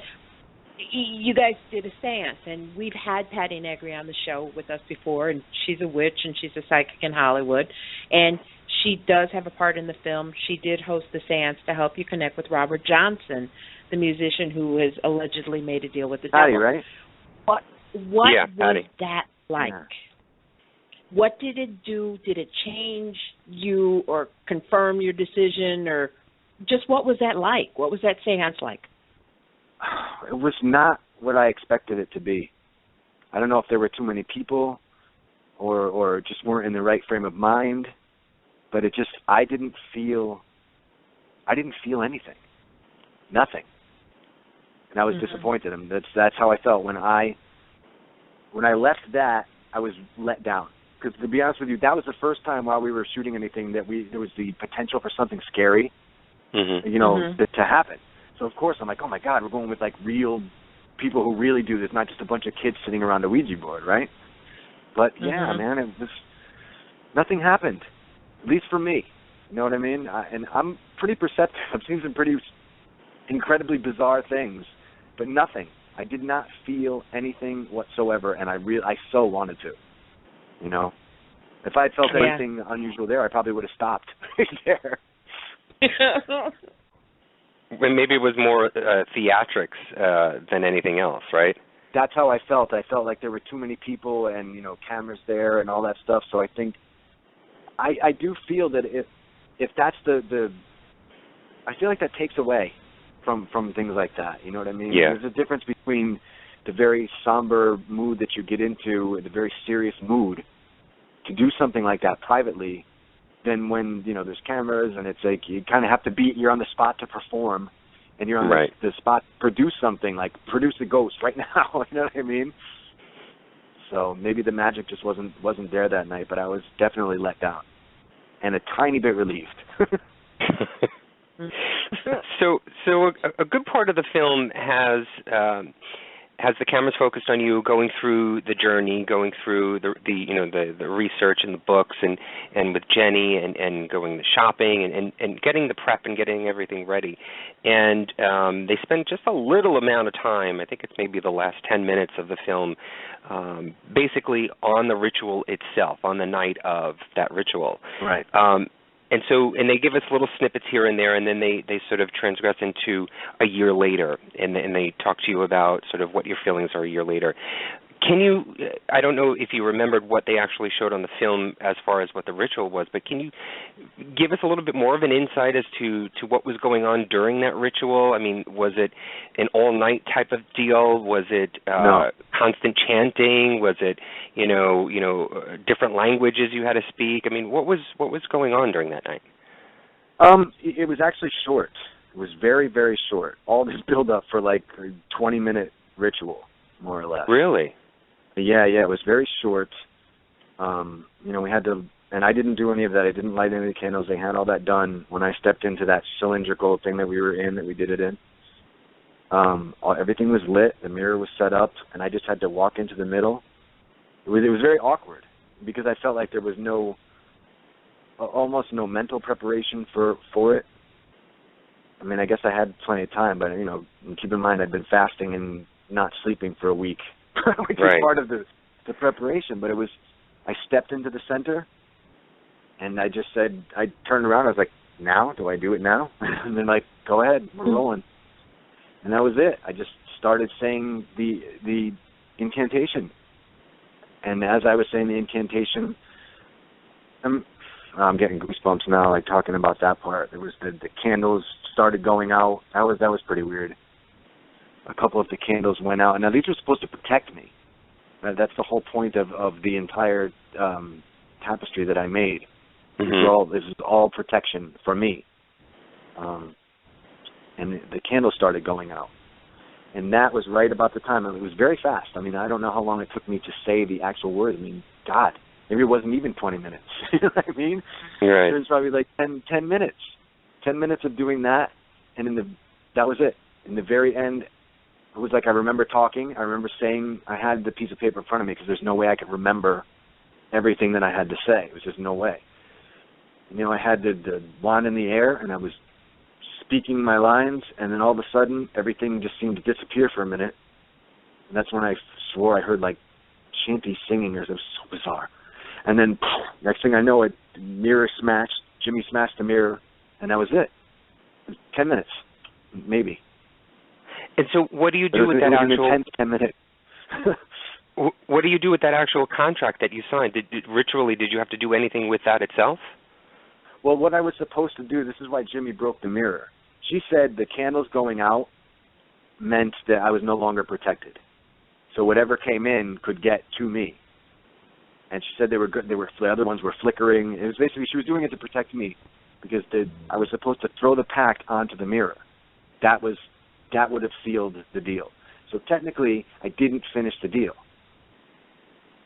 You guys did a seance, and we've had Patty Negri on the show with us before, and she's a witch, and she's a psychic in Hollywood, and she does have a part in the film. She did host the seance to help you connect with Robert Johnson, the musician who has allegedly made a deal with the devil. Patty, right? What was that like? Yeah. What did it do? Did it change you or confirm your decision, or just what was that like? What was that seance like? It was not what I expected it to be. I don't know if there were too many people or just weren't in the right frame of mind, but I didn't feel anything. Nothing. And I was disappointed. And that's how I felt when I left that. I was let down. Because to be honest with you, that was the first time while we were shooting anything that there was the potential for something scary, to happen. So of course I'm like, oh my God, we're going with like real people who really do this, not just a bunch of kids sitting around a Ouija board, right? But yeah, man, nothing happened, at least for me. You know what I mean? And I'm pretty perceptive. I've seen some pretty incredibly bizarre things, but nothing. I did not feel anything whatsoever, and I so wanted to. If I had felt anything unusual there, I probably would have stopped right there. Well, maybe it was more theatrics than anything else, right? That's how I felt. I felt like there were too many people and, cameras there and all that stuff. So I think I do feel that if that's I feel like that takes away from things like that. You know what I mean? Yeah. There's a difference between the very somber mood that you get into and the very serious mood to do something like that privately than when, there's cameras and it's like you kind of have to you're on the spot to perform and you're on the spot to produce something, like produce a ghost right now, you know what I mean? So maybe the magic just wasn't there that night, but I was definitely let down and a tiny bit relieved. So a good part of the film has the cameras focused on you going through the journey, going through the research in the books and with Jenny and going to shopping and getting the prep and getting everything ready. And they spend just a little amount of time, I think it's maybe the last 10 minutes of the film, basically on the ritual itself, on the night of that ritual. Right. And they give us little snippets here and there, and then they sort of transgress into a year later, and they talk to you about sort of what your feelings are a year later. Can you, I don't know if you remembered what they actually showed on the film as far as what the ritual was, but can you give us a little bit more of an insight as to what was going on during that ritual? I mean, was it an all-night type of deal? Was it No. constant chanting? Was it, different languages you had to speak? I mean, what was going on during that night? It was actually short. It was very, very short. All this build-up for like a 20-minute ritual, more or less. Really? Yeah, it was very short. We had to, and I didn't do any of that. I didn't light any of the candles. They had all that done when I stepped into that cylindrical thing that we were in, that we did it in. Everything was lit. The mirror was set up, and I just had to walk into the middle. It was very awkward because I felt like there was almost no mental preparation for it. I mean, I guess I had plenty of time, but keep in mind I'd been fasting and not sleeping for a week, which right. is part of the preparation. But I stepped into the center, and I just said, I turned around, I was like, now? Do I do it now? And then like, go ahead, we're rolling. And that was it. I just started saying the incantation. And as I was saying the incantation, I'm getting goosebumps now, like talking about that part. There was the candles started going out. That was pretty weird. A couple of the candles went out. Now these were supposed to protect me. That's the whole point of the entire tapestry that I made. Mm-hmm. This is all protection for me. And the candles started going out. And that was right about the time. I mean, it was very fast. I mean, I don't know how long it took me to say the actual words. I mean, God, maybe it wasn't even 20 minutes. You know what I mean? Right. It was probably like 10 minutes. 10 minutes of doing that, and that was it. In the very end, it was like I remember talking. I remember saying, I had the piece of paper in front of me because there's no way I could remember everything that I had to say. It was just no way. I had the wand in the air, and I was speaking my lines, and then all of a sudden, everything just seemed to disappear for a minute. And that's when I swore I heard, like, chanty singing. It was so bizarre. And then, next thing I know, mirror smashed. Jimmy smashed the mirror, and that was it. 10 minutes, maybe. And so what do you do with that actual... 10 minutes. What do you do with that actual contract that you signed? Ritually, did you have to do anything with that itself? Well, what I was supposed to do, this is why Jimmy broke the mirror. She said the candles going out meant that I was no longer protected. So whatever came in could get to me. And she said they were good. The other ones were flickering. It was basically, she was doing it to protect me because I was supposed to throw the pack onto the mirror. That would have sealed the deal. So technically, I didn't finish the deal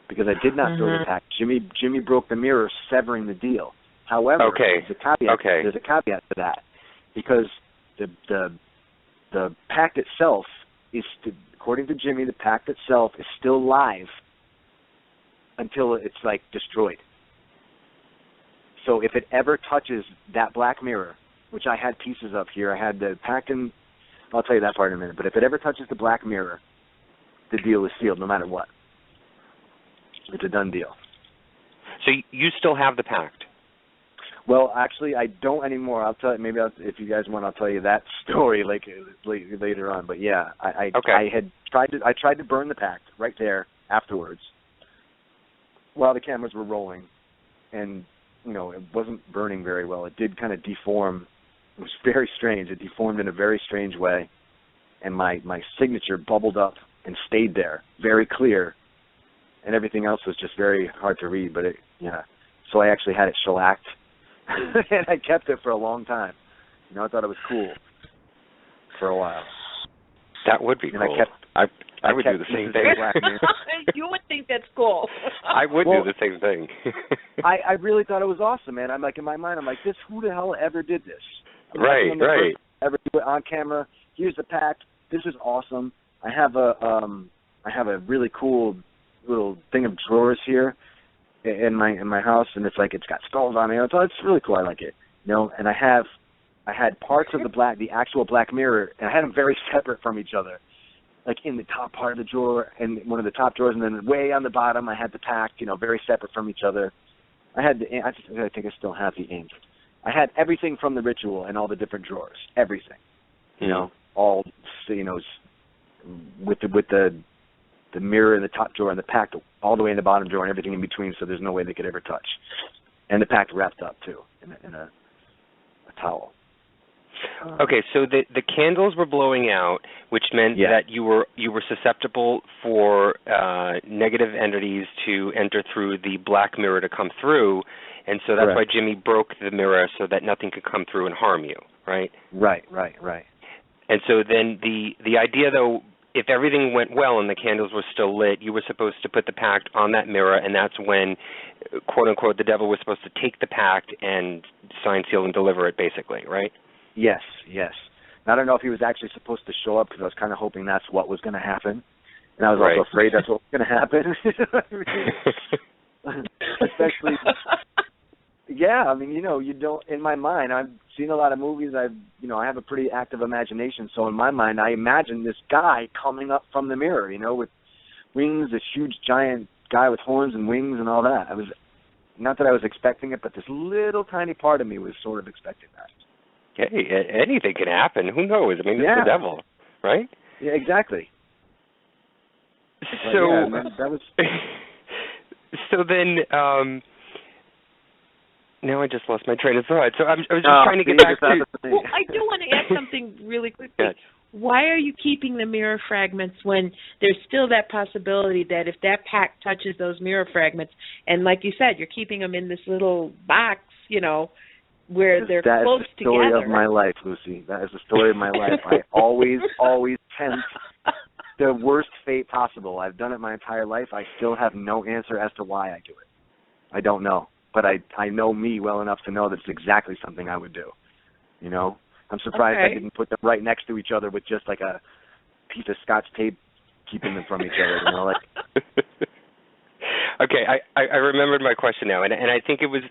because I did not throw the pack. Jimmy broke the mirror, severing the deal. However, there's a caveat to that because the pact itself is, according to Jimmy, the pact itself is still live until it's like destroyed. So if it ever touches that black mirror, which I had pieces of here, I had the pact in, I'll tell you that part in a minute, but if it ever touches the black mirror, the deal is sealed no matter what. It's a done deal. So you still have the pact? Well, actually, I don't anymore. I'll tell you. Maybe if you guys want, I'll tell you that story later on. But yeah, I had tried to. I tried to burn the pact right there afterwards, while the cameras were rolling, and it wasn't burning very well. It did kind of deform. It was very strange. It deformed in a very strange way, and my signature bubbled up and stayed there, very clear, and everything else was just very hard to read. But so I actually had it shellacked. And I kept it for a long time. I thought it was cool for a while. That would be cool. I would do the same thing. You would think that's cool. I would do the same thing. I really thought it was awesome, man. I'm like, in my mind, I'm like, who the hell ever did this? Right. Ever do it on camera? Here's the pact. This is awesome. I have a really cool little thing of drawers here in my house, and it's got skulls on it. It's really cool. I like it. And I had parts of the actual black mirror, and I had them very separate from each other. Like in the top part of the drawer, and one of the top drawers, and then way on the bottom, I had the pact, very separate from each other. I think I still have the ink. I had everything from the ritual in all the different drawers. Everything. All with the the mirror in the top drawer and the pact all the way in the bottom drawer and everything in between, so there's no way they could ever touch. And the pact wrapped up too in a towel. Okay, so the candles were blowing out, which meant that you were susceptible for negative entities to enter through the black mirror to come through, and so that's why Jimmy broke the mirror so that nothing could come through and harm you, right? Right. And so then the idea, though, if everything went well and the candles were still lit, you were supposed to put the pact on that mirror, and that's when, quote unquote, the devil was supposed to take the pact and sign, seal, and deliver it, basically, right? Yes. And I don't know if he was actually supposed to show up because I was kind of hoping that's what was going to happen. And I was also afraid that's what was going to happen. Especially, I mean, you don't, in my mind, I've seen a lot of movies. I have a pretty active imagination. So in my mind, I imagine this guy coming up from the mirror, with wings, this huge giant guy with horns and wings and all that. Not that I was expecting it, but this little tiny part of me was sort of expecting that. Hey, anything can happen. Who knows? I mean, it's the devil, right? Yeah, exactly. So, that was. So then, now I just lost my train of thought. So I was just trying to get back to. Well, I do want to add something really quickly. Yes. Why are you keeping the mirror fragments when there's still that possibility that if that pack touches those mirror fragments, and like you said, you're keeping them in this little box, where they're close together. That is the story of my life, Lucy. That is the story of my life. I always tempt the worst fate possible. I've done it my entire life. I still have no answer as to why I do it. I don't know. But I know me well enough to know that's exactly something I would do. I'm surprised I didn't put them right next to each other with just like a piece of Scotch tape keeping them from each other. Okay, I remembered my question now, and I think it was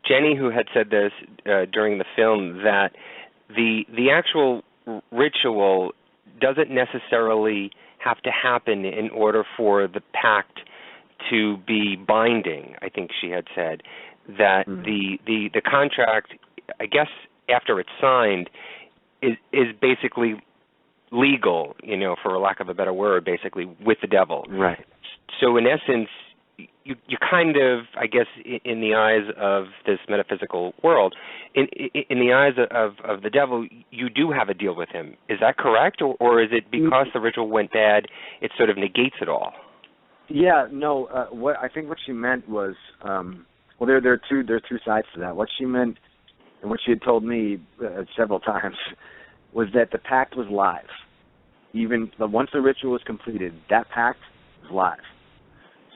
Jenny who had said this during the film, that the actual ritual doesn't necessarily have to happen in order for the pact to be binding. I think she had said that the contract, I guess, after it's signed, is basically legal, for lack of a better word, basically with the devil. Right. So in essence, you kind of, I guess, in the eyes of this metaphysical world, in the eyes of the devil, you do have a deal with him. Is that correct, or is it because the ritual went bad, it sort of negates it all? Yeah, no. What I think what she meant was, there are two sides to that. What she meant, and what she had told me several times, was that the pact was live. Even once the ritual was completed, that pact was live.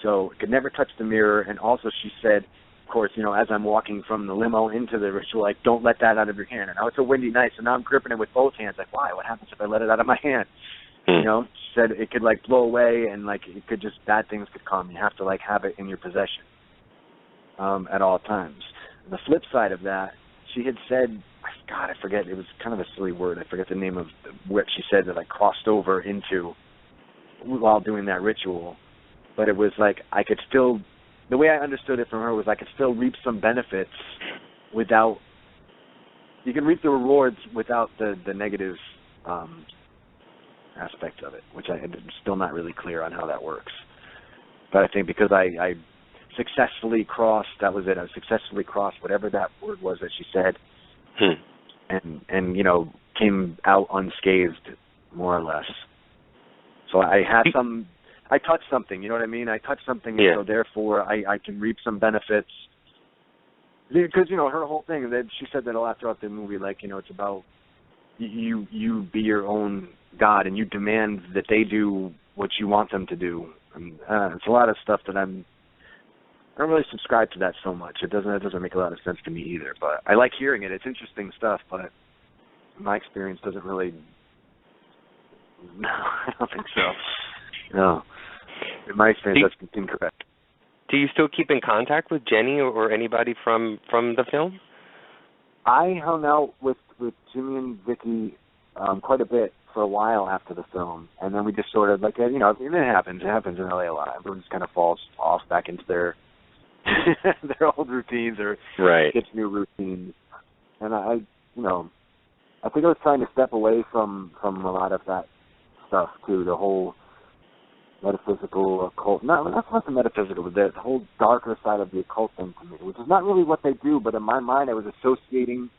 So it could never touch the mirror. And also she said, of course, as I'm walking from the limo into the ritual, don't let that out of your hand. And now it's a windy night, so now I'm gripping it with both hands. Why? What happens if I let it out of my hand? She said it could blow away, and it could just, bad things could come. You have to have it in your possession at all times. The flip side of that, she had said, I forget, it was kind of a silly word. I forget the name of what she said that I crossed over into while doing that ritual. But it was I could still, the way I understood it from her was I could still reap some benefits without, you can reap the rewards without the negative aspect of it, which I'm still not really clear on how that works. But I think because I successfully crossed, that was it, I successfully crossed whatever that word was that she said, and came out unscathed, more or less. So I had I touched something, you know what I mean? I touched something, so therefore I can reap some benefits. Because, her whole thing, that she said that a lot throughout the movie, it's about you be your own God, and you demand that they do what you want them to do. And it's a lot of stuff that I don't really subscribe to that so much. It doesn't make a lot of sense to me either. But I like hearing it. It's interesting stuff, but my experience doesn't really. No, I don't think so. No, in my experience, that's incorrect. Do you still keep in contact with Jenny or anybody from the film? I hung out with Jimmy and Vicky quite a bit for a while after the film, and then we just sort of it happens. It happens in LA a lot. Everyone just kind of falls off back into their old routines or gets new routines. And I think I was trying to step away from a lot of that stuff too. The whole metaphysical, occult, not the metaphysical, but the whole darker side of the occult thing to me, which is not really what they do, but in my mind I was associating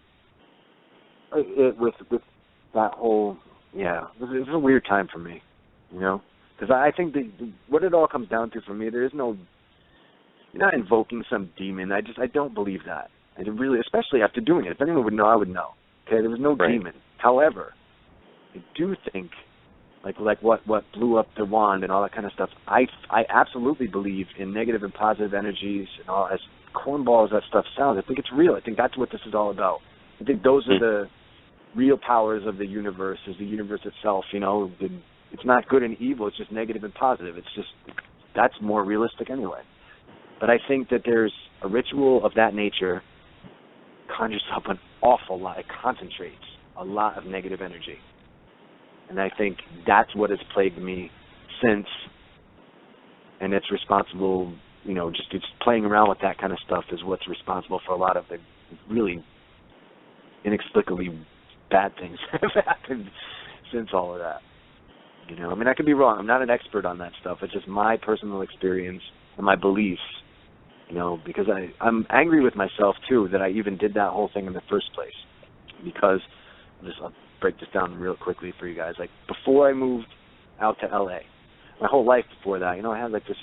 it with that whole, it was a weird time for me, because I think what it all comes down to for me, there is no, you're not invoking some demon. I don't believe that. I really, especially after doing it. If anyone would know, I would know. Okay, there was no demon. However, I do think, like what blew up the wand and all that kind of stuff. I absolutely believe in negative and positive energies and all. As cornball as that stuff sounds, I think it's real. I think that's what this is all about. I think those are the real powers of the universe. Is the universe itself? It's not good and evil. It's just negative and positive. It's just that's more realistic anyway. But I think that there's a ritual of that nature conjures up an awful lot. It concentrates a lot of negative energy. And I think that's what has plagued me since, and it's responsible, just it's playing around with that kind of stuff is what's responsible for a lot of the really inexplicably bad things that have happened since all of that. I could be wrong. I'm not an expert on that stuff. It's just my personal experience and my beliefs, because I'm angry with myself, too, that I even did that whole thing in the first place. Because, I'll break this down real quickly for you guys. Before I moved out to L.A., my whole life before that, I had, this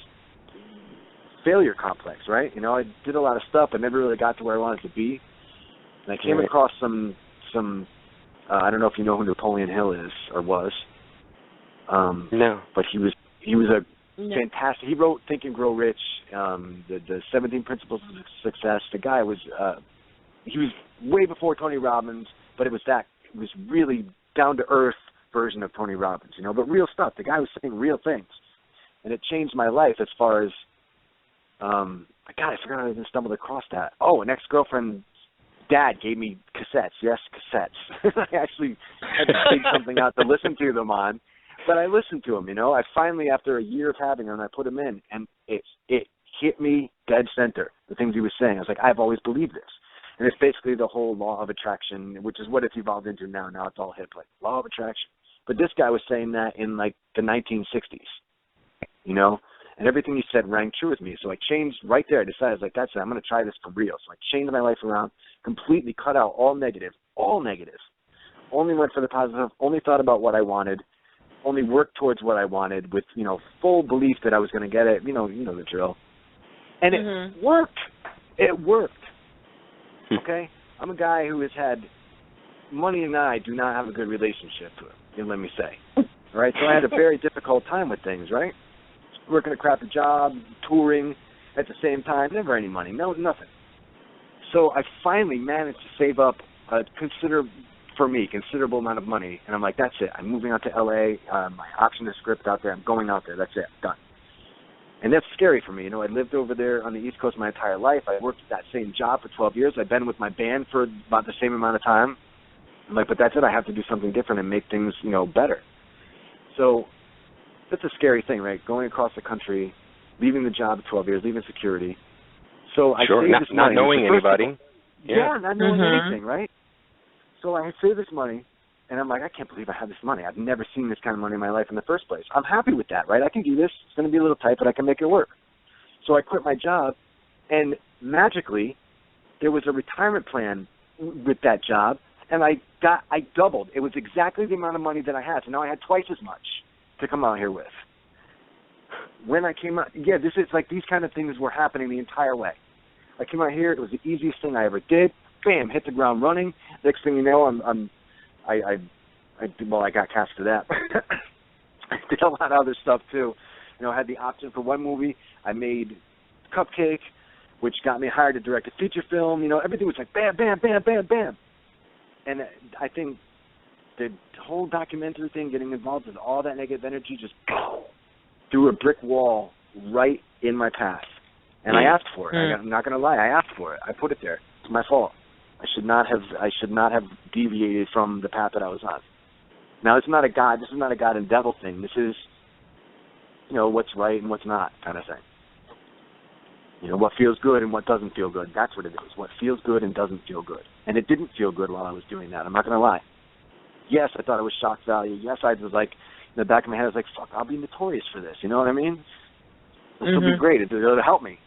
failure complex, right? I did a lot of stuff. I never really got to where I wanted to be. And I came across some I don't know if you know who Napoleon Hill is or was. No. But he was a fantastic. He wrote Think and Grow Rich, the 17 Principles of Success. The guy was he was way before Tony Robbins, but it was really down to earth version of Tony Robbins, but real stuff. The guy was saying real things, and it changed my life as far as I forgot I even stumbled across that. Oh, an ex-girlfriend's dad gave me cassettes. Yes, cassettes. I actually had to take something out to listen to them on. But I listened to him, I finally, after a year of having them, I put them in, and it hit me dead center, the things he was saying. I was like, I've always believed this. And it's basically the whole law of attraction, which is what it's evolved into now. Now it's all hip, law of attraction. But this guy was saying that in, the 1960s, and everything he said rang true with me. So I changed right there. I decided, that's it. I'm going to try this for real. So I changed my life around, completely cut out all negative. Only went for the positive, only thought about what I wanted, only worked towards what I wanted with, full belief that I was going to get it. You know the drill. And it worked. It worked. Okay? I'm a guy who has had money, and I do not have a good relationship, let me say. All right? So I had a very difficult time with things, right? Working a crappy job, touring at the same time, never any money, nothing. So I finally managed to save up a considerable amount of money, and I'm like, that's it. I'm moving out to L.A. My option is script out there. I'm going out there. That's it. Done. And that's scary for me. I lived over there on the East Coast my entire life. I worked at that same job for 12 years. I've been with my band for about the same amount of time. I'm like, but that's it. I have to do something different and make things, better. So that's a scary thing, right? Going across the country, leaving the job at 12 years, leaving security. So I saved this money. Not knowing anybody. Yeah, not knowing anything, right? So I saved this money, and I'm like, I can't believe I have this money. I've never seen this kind of money in my life in the first place. I'm happy with that, right? I can do this. It's going to be a little tight, but I can make it work. So I quit my job, and magically, there was a retirement plan with that job, and I doubled. It was exactly the amount of money that I had, so now I had twice as much to come out here with. When I came out, this is these kind of things were happening the entire way. I came out here. It was the easiest thing I ever did. Bam, hit the ground running. Next thing you know, I got cast for that. I did a lot of other stuff too. I had the option for one movie. I made Cupcake, which got me hired to direct a feature film. Everything was bam, bam, bam, bam, bam. And I think the whole documentary thing, getting involved with all that negative energy, just threw a brick wall right in my path. And I asked for it. I'm not going to lie. I asked for it. I put it there. It's my fault. I should not have deviated from the path that I was on. Now, this is not a God and devil thing. This is, what's right and what's not kind of thing. What feels good and what doesn't feel good. That's what it is. What feels good and doesn't feel good. And it didn't feel good while I was doing that. I'm not going to lie. Yes, I thought it was shock value. Yes, I was the back of my head, I was like, fuck, I'll be notorious for this. You know what I mean? This will be great. It'll help me.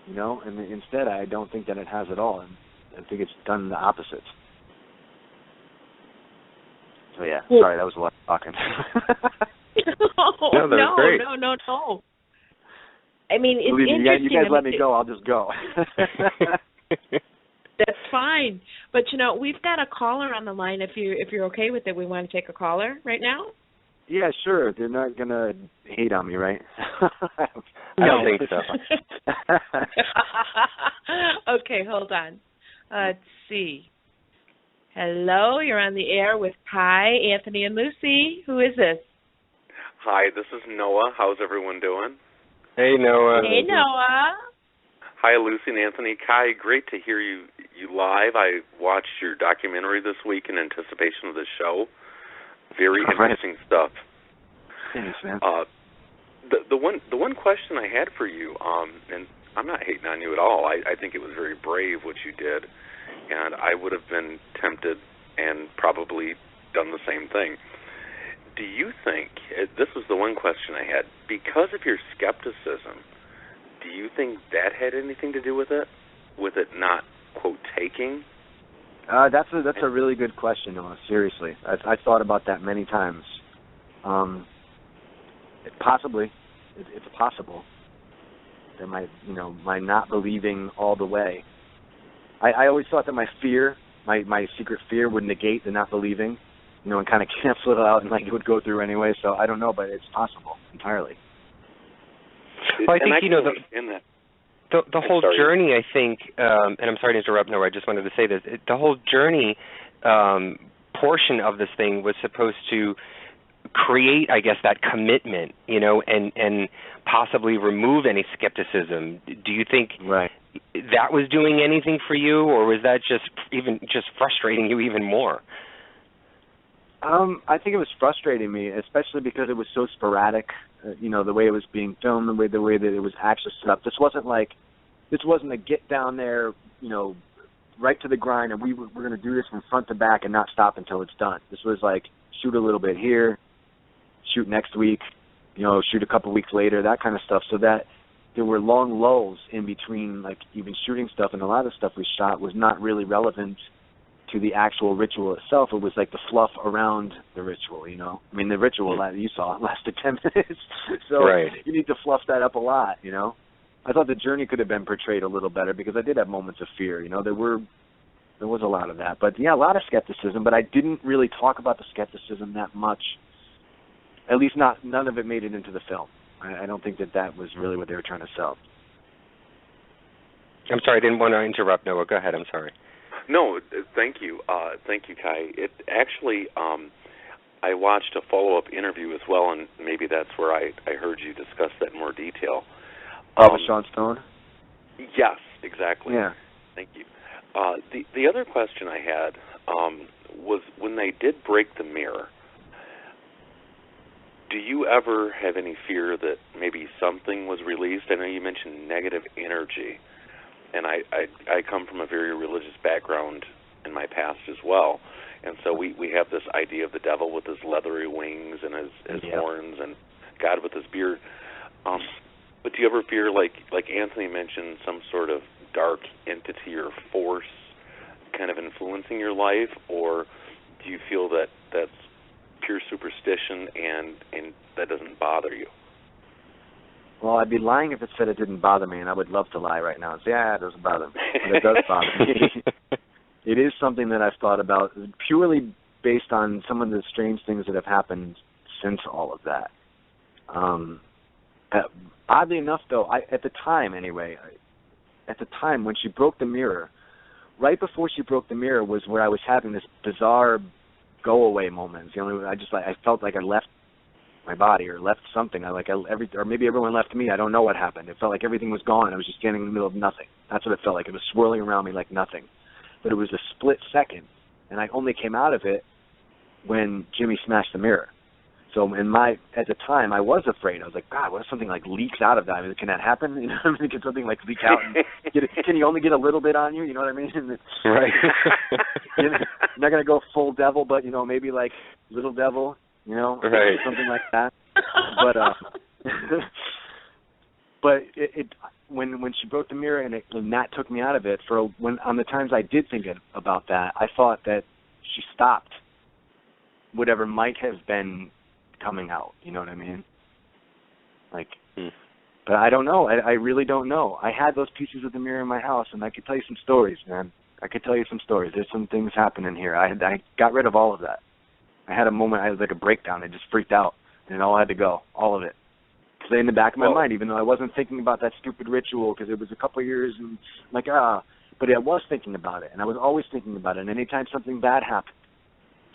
You know, and instead, I don't think that it has at all. And I think it's done the opposite. So, yeah, sorry, that was a lot of talking. No, that was great. No. I mean, it's Believe me, interesting. you guys let me go, I'll just go. That's fine. But, you know, we've got a caller on the line. If you're okay with it, we want to take a caller right now. Yeah, sure. They're not going to hate on me, right? I don't think so. Okay, hold on. Let's see. Hello, you're on the air with Kai, Anthony, and Lucy. Who is this? Hi, this is Noah. How's everyone doing? Hey, Noah. Hey, Noah. Hi, Lucy and Anthony. Kai, great to hear you live. I watched your documentary this week in anticipation of the show. Very interesting stuff. Thanks, man. The one question I had for you, and I'm not hating on you at all. I think it was very brave what you did, and I would have been tempted and probably done the same thing. Do you think, this was the one question I had, because of your skepticism, do you think that had anything to do with it not, quote, taking? That's a really good question, Noah. Seriously, I thought about that many times. Possibly, it's possible that my not believing all the way. I always thought that my fear, my secret fear, would negate the not believing, and kind of cancel it out, and it would go through anyway. So I don't know, but it's possible entirely. Well, I think the whole journey, I think, and I'm sorry to interrupt, Noah, I just wanted to say this, the whole journey portion of this thing was supposed to create, I guess, that commitment, and possibly remove any skepticism. Do you think that was doing anything for you, or was that just frustrating you even more? I think it was frustrating me, especially because it was so sporadic. The way it was being filmed, the way that it was actually set up. This wasn't a get down there, right to the grind, and we're going to do this from front to back and not stop until it's done. This was like shoot a little bit here, shoot next week, shoot a couple weeks later, that kind of stuff. So that there were long lulls in between, even shooting stuff, and a lot of stuff we shot was not really relevant to the actual ritual itself. It was like the fluff around the ritual, I mean, the ritual that you saw lasted 10 minutes, so you need to fluff that up a lot, I thought the journey could have been portrayed a little better because I did have moments of fear, there was a lot of that. But, yeah, a lot of skepticism, but I didn't really talk about the skepticism that much. At least none of it made it into the film. I don't think that was really what they were trying to sell. I'm sorry, I didn't want to interrupt, Noah. Go ahead, I'm sorry. No, thank you. Thank you, Kai. It actually, I watched a follow-up interview as well, and maybe that's where I heard you discuss that in more detail. With Sean Stone? Yes, exactly. Yeah. Thank you. The other question I had was when they did break the mirror, do you ever have any fear that maybe something was released? I know you mentioned negative energy. And I come from a very religious background in my past as well. And so we have this idea of the devil with his leathery wings and his horns and God with his beard. But do you ever fear, like Anthony mentioned, some sort of dark entity or force kind of influencing your life? Or do you feel that that's pure superstition and that doesn't bother you? Well, I'd be lying if it said it didn't bother me, and I would love to lie right now and say, it doesn't bother me. But it does bother me. It is something that I've thought about purely based on some of the strange things that have happened since all of that. Oddly enough, though, at the time when she broke the mirror, right before she broke the mirror was where I was having this bizarre go-away moment. I felt like I left my body or left something. Or maybe everyone left me. I don't know what happened. It felt like everything was gone. I was just standing in the middle of nothing. That's what it felt like. It was swirling around me like nothing. But it was a split second, and I only came out of it when Jimmy smashed the mirror. So at the time, I was afraid. I was like, God, what if something leaks out of that? I mean, can that happen? Can something leak out? And can you only get a little bit on you? You know what I mean? Right. You're not going to go full devil, but maybe little devil. you know, right. something like that. But when she broke the mirror and that took me out of it, on the times I did think about that, I thought that she stopped whatever might have been coming out. You know what I mean? Like, but I don't know. I really don't know. I had those pieces of the mirror in my house, and I could tell you some stories, man. I could tell you some stories. There's some things happening here. I got rid of all of that. I had a moment. I had like a breakdown. I just freaked out, and it all had to go, all of it. Because in the back of my mind, even though I wasn't thinking about that stupid ritual, because it was a couple of years, and like but I was thinking about it, and I was always thinking about it. And anytime something bad happened,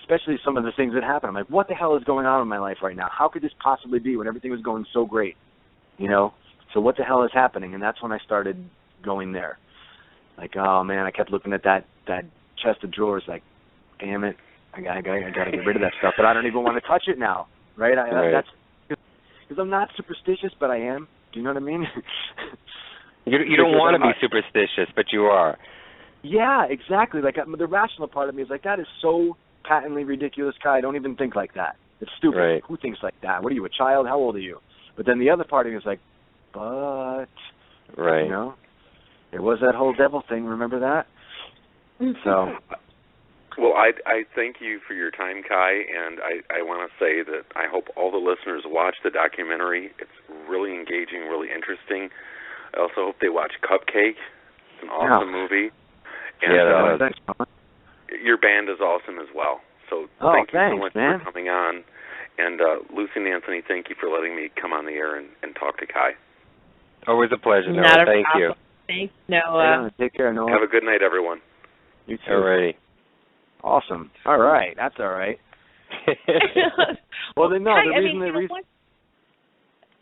especially some of the things that happened, I'm like, what the hell is going on in my life right now? How could this possibly be when everything was going so great? You know? So what the hell is happening? And that's when I started going there. Like, oh man, I kept looking at that chest of drawers, like, damn it, I gotta get rid of that stuff. But I don't even want to touch it now, right? That's because I'm not superstitious, but I am. Do you know what I mean? You don't want to be superstitious, but you are. Yeah, exactly. Like the rational part of me is like, that is so patently ridiculous, Kai. Don't even think like that. It's stupid. Right. Who thinks like that? What are you, a child? How old are you? But then the other part of me is like, but, right. You know, there was that whole devil thing. Remember that? So. Well, I thank you for your time, Kai, and I want to say that I hope all the listeners watch the documentary. It's really engaging, really interesting. I also hope they watch Cupcake. It's an awesome movie. And thanks, your band is awesome as well. So thank you so much for coming on. And Lucy and Anthony, thank you for letting me come on the air and talk to Kai. Always a pleasure, Noah. Not a Thank problem. you. Thanks, Noah. Take care, Noah. Have a good night, everyone. You too. All right. Awesome. All right. That's all right. Well, then, no, the reason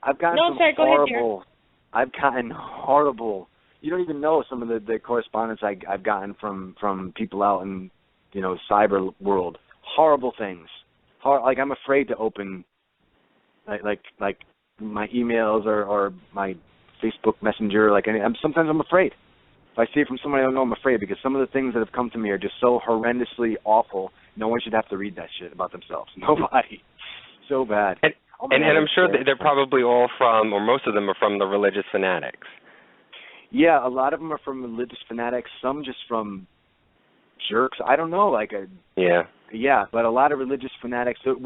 I've gotten I've gotten horrible. You don't even know some of the correspondence I've gotten from people out in, you know, cyber world. Horrible things. Like I'm afraid to open, like my emails or my Facebook Messenger. Sometimes I'm afraid. If I see it from somebody I don't know, I'm afraid, because some of the things that have come to me are just so horrendously awful. No one should have to read that shit about themselves. Nobody. So bad. And I'm sure that they're probably all from, or most of them are from the religious fanatics. Yeah, a lot of them are from religious fanatics. Some just from jerks. I don't know. Yeah, but a lot of religious fanatics. Look,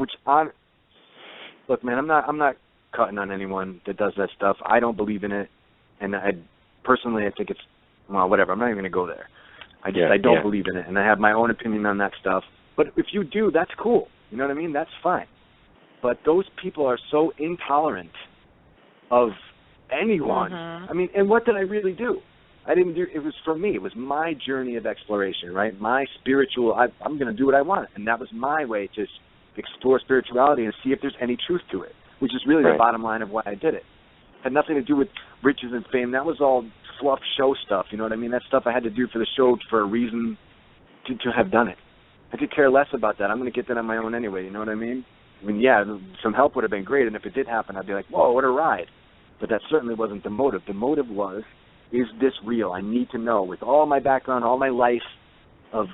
man, I'm not cutting on anyone that does that stuff. I don't believe in it, and I think it's, well, whatever. I'm not even going to go there. I don't believe in it, and I have my own opinion on that stuff. But if you do, that's cool. You know what I mean? That's fine. But those people are so intolerant of anyone. Mm-hmm. I mean, and what did I really do? I didn't do. It was for me. It was my journey of exploration, right? My spiritual. I'm going to do what I want, and that was my way to explore spirituality and see if there's any truth to it, which is really the bottom line of why I did it. It had nothing to do with riches and fame. That was all fluff show stuff. You know what I mean? That stuff I had to do for the show for a reason to have done it. I could care less about that. I'm going to get that on my own anyway. You know what I mean? I mean, yeah, some help would have been great, and if it did happen, I'd be like, whoa, what a ride. But that certainly wasn't the motive. The motive was, is this real? I need to know, with all my background, all my life of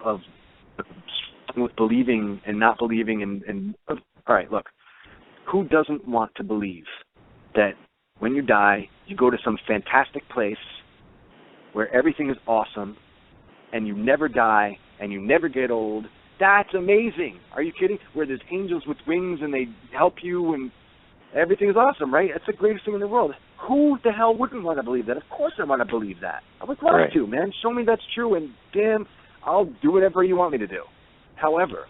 with believing and not believing, and all right, look, who doesn't want to believe that when you die, you go to some fantastic place where everything is awesome, and you never die, and you never get old? That's amazing. Are you kidding? Where there's angels with wings and they help you and everything is awesome, right? That's the greatest thing in the world. Who the hell wouldn't want to believe that? Of course I want to believe that. I would love to, man. Show me that's true, and damn, I'll do whatever you want me to do. However,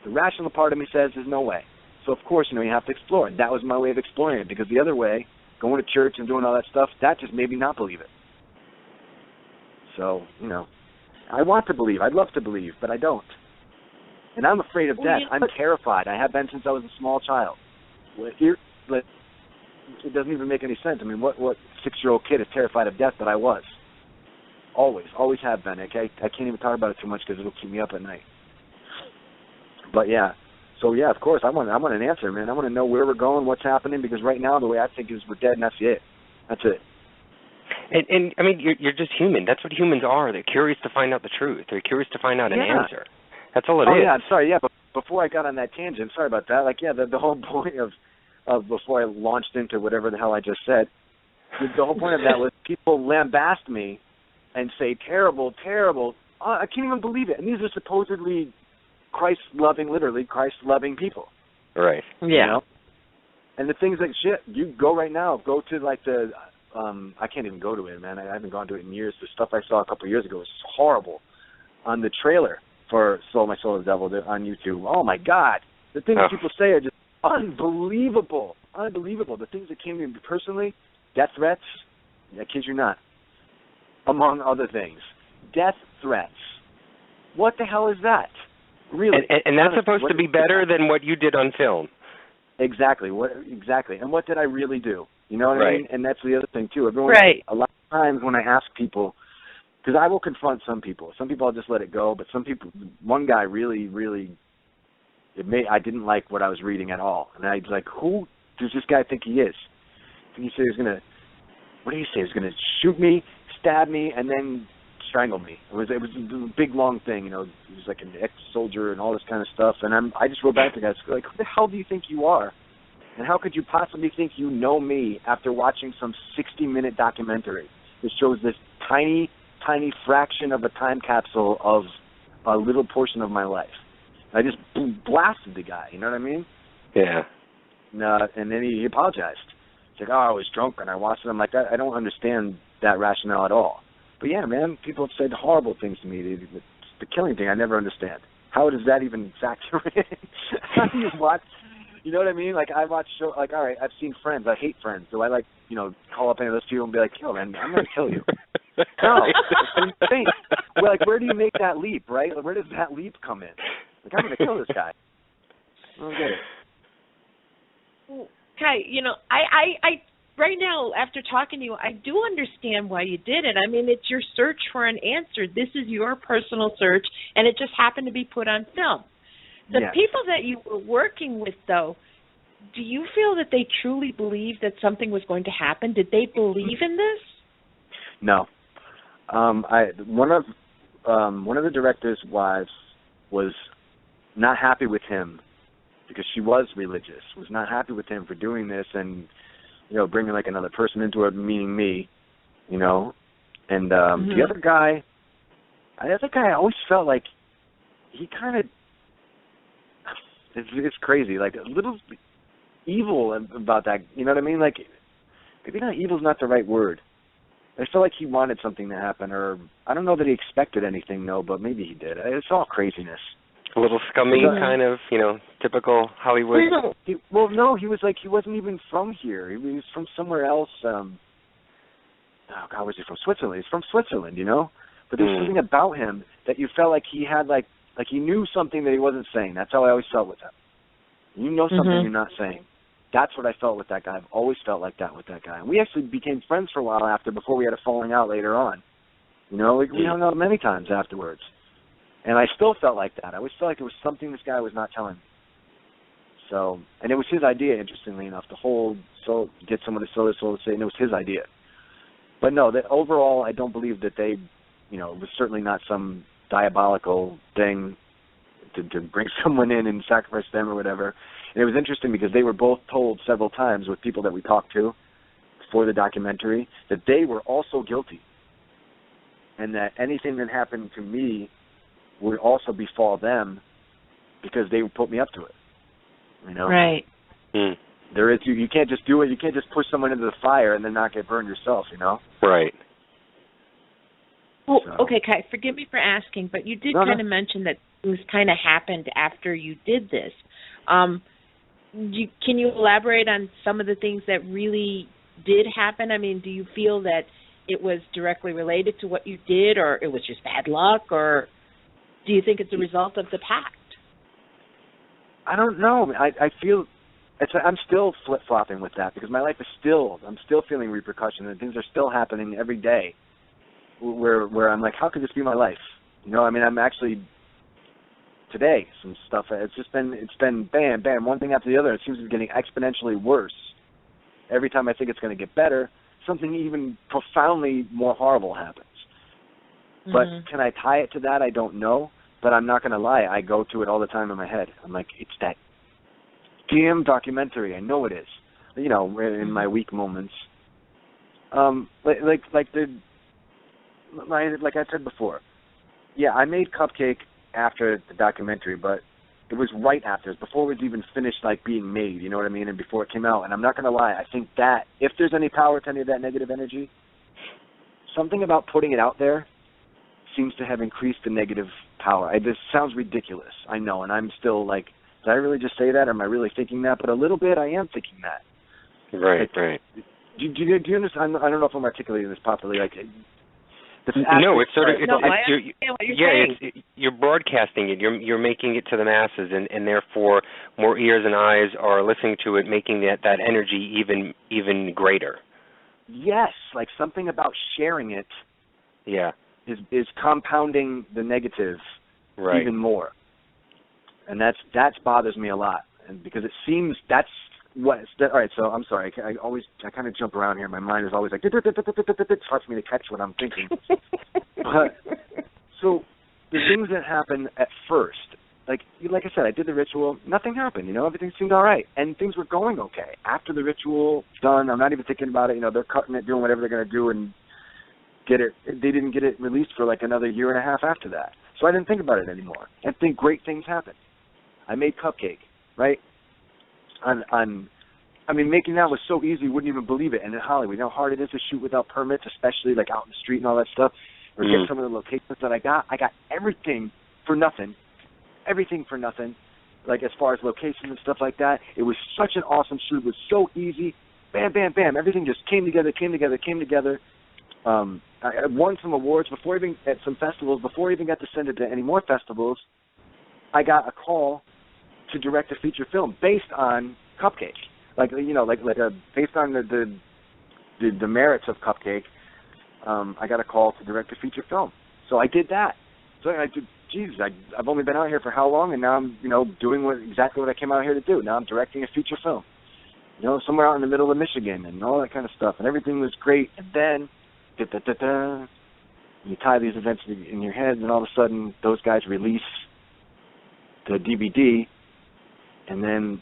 the rational part of me says there's no way. So, of course, you have to explore it. That was my way of exploring it, because the other way, going to church and doing all that stuff, that just made me not believe it. So, I want to believe. I'd love to believe, but I don't. And I'm afraid of death. I'm terrified. I have been since I was a small child. It doesn't even make any sense. I mean, what 6-year-old kid is terrified of death? But I was. Always have been. Okay? I can't even talk about it too much because it'll keep me up at night. But yeah. So yeah, of course, I want an answer, man. I want to know where we're going, what's happening, because right now the way I think is we're dead and that's it. That's it. And I mean, you're just human. That's what humans are. They're curious to find out the truth. They're curious to find out an answer. That's all it is. Yeah, I'm sorry. Yeah, but before I got on that tangent, sorry about that. Like, yeah, the whole point of before I launched into whatever the hell I just said, the whole point of that was people lambast me and say, terrible, terrible. I can't even believe it. And these are supposedly literally Christ-loving people. Right. Yeah. You know? And the things like, shit, you go right now, go to like the, I can't even go to it, man. I haven't gone to it in years. The stuff I saw a couple of years ago was horrible. On the trailer for Sold My Soul to the Devil on YouTube. Oh, my God. The things that people say are just unbelievable. Unbelievable. The things that came to me personally, death threats, I kid you not, among other things. Death threats. What the hell is that? Really? And that's supposed to be better than what you did on film. Exactly. Exactly. And what did I really do? You know what I mean? And that's the other thing, too. Everyone, a lot of times when I ask people, because I will confront some people. Some people I'll just let it go, but some people, one guy really, I didn't like what I was reading at all. And I was like, who does this guy think he is? And he said he's going to, what did he say? He's going to shoot me, stab me, and then strangle me. It was a big, long thing, you know. He was like an ex-soldier and all this kind of stuff. And I just wrote back to the guy, like, who the hell do you think you are? And how could you possibly think you know me after watching some 60-minute documentary that shows this tiny fraction of a time capsule of a little portion of my life? I just blasted the guy, you know what I mean? Yeah. And then he apologized. He's like, oh, I was drunk and I watched it. I'm like, I don't understand that rationale at all. But yeah, man, people have said horrible things to me. The killing thing, I never understand. How does that even factor in? How do you watch? You know what I mean? Like, I watch show. Like, all right, I've seen Friends. I hate Friends. Do I call up any of those people and be like, yo, man, I'm gonna kill you? No, it's insane. Well, like, where do you make that leap, right? Where does that leap come in? Like, I'm gonna kill this guy. I don't get it. Okay, you know, I right now, after talking to you, I do understand why you did it. I mean, it's your search for an answer. This is your personal search, and it just happened to be put on film. The people that you were working with, though, do you feel that they truly believed that something was going to happen? Did they believe in this? No. One of the director's wives was not happy with him because she was religious, was not happy with him for doing this and, you know, bringing like another person into it, meaning me, you know. And the other guy, I always felt like he kind of, it's crazy, like a little evil about that, you know what I mean? Like, maybe not evil's not the right word. I felt like he wanted something to happen, or I don't know that he expected anything, no, but maybe he did. It's all craziness. A little scummy, kind of, you know, typical Hollywood. He wasn't even from here. He was from somewhere else. Was he from Switzerland? He's from Switzerland, you know? But there's something about him that you felt like he had, like he knew something that he wasn't saying. That's how I always felt with him. You know something you're not saying. That's what I felt with that guy. I've always felt like that with that guy. And we actually became friends for a while before we had a falling out later on. You know, we hung out many times afterwards. And I still felt like that. I always felt like it was something this guy was not telling me. So, and it was his idea, interestingly enough, get someone to sell their soul to say, and it was his idea. But no, that overall, I don't believe that they, you know, it was certainly not some diabolical thing to bring someone in and sacrifice them or whatever. And it was interesting because they were both told several times with people that we talked to for the documentary that they were also guilty. And that anything that happened to me would also befall them because they put me up to it. You know? Right. There is you can't just do it. You can't just push someone into the fire and then not get burned yourself, you know? Right. Well, okay, Kai, forgive me for asking, but you did kind of mention that things kind of happened after you did this. Can you elaborate on some of the things that really did happen? I mean, do you feel that it was directly related to what you did, or it was just bad luck, or do you think it's a result of the pact? I don't know. I feel I'm still flip-flopping with that because my life is I'm still feeling repercussions and things are still happening every day where I'm like, how could this be my life? You know, I mean, I'm actually today some stuff. It's been bam, bam, one thing after the other. It seems to be getting exponentially worse. Every time I think it's going to get better, something even profoundly more horrible happens. But can I tie it to that? I don't know. But I'm not going to lie, I go to it all the time in my head. I'm like, it's that damn documentary. I know it is. You know, in my weak moments. Like I said before, yeah, I made Cupcake after the documentary, but it was right after, before it was even finished, like, being made, you know what I mean, and before it came out. And I'm not going to lie, I think that, if there's any power to any of that negative energy, something about putting it out there seems to have increased the negative power. This sounds ridiculous, I know, and I'm still like, did I really just say that, or am I really thinking that? But a little bit, I am thinking that. Right, like, right. Do you understand? I don't know if I'm articulating this properly. Like, no, it's sort of You're you're broadcasting it. You're making it to the masses, and therefore more ears and eyes are listening to it, making that energy even greater. Yes, like something about sharing it. Yeah. Is compounding the negative even more, and that bothers me a lot, and because it seems that's what. All right, so I'm sorry. I kind of jump around here. My mind is always like it's hard for me to catch what I'm thinking. But so the things that happen at first, like I said, I did the ritual. Nothing happened. You know, everything seemed all right, and things were going okay. After the ritual done, I'm not even thinking about it. You know, they're cutting it, doing whatever they're going to do, and they didn't get it released for like another year and a half after that. So I didn't think about it anymore. I think great things happened. I made Cupcake, right? I mean, making that was so easy, you wouldn't even believe it. And in Hollywood, you know how hard it is to shoot without permits, especially like out in the street and all that stuff, or get some of the locations that I got. I got everything for nothing. Everything for nothing. Like as far as locations and stuff like that. It was such an awesome shoot. It was so easy. Bam, bam, bam. Everything just came together. I won some awards at some festivals. Before I even got to send it to any more festivals, I got a call to direct a feature film based on Cupcake. Based on the merits of Cupcake, I got a call to direct a feature film. So I did that. So I've only been out here for how long, and now I'm, doing exactly what I came out here to do. Now I'm directing a feature film, somewhere out in the middle of Michigan and all that kind of stuff, and everything was great. And then, you tie these events in your head, and all of a sudden, those guys release the DVD, and then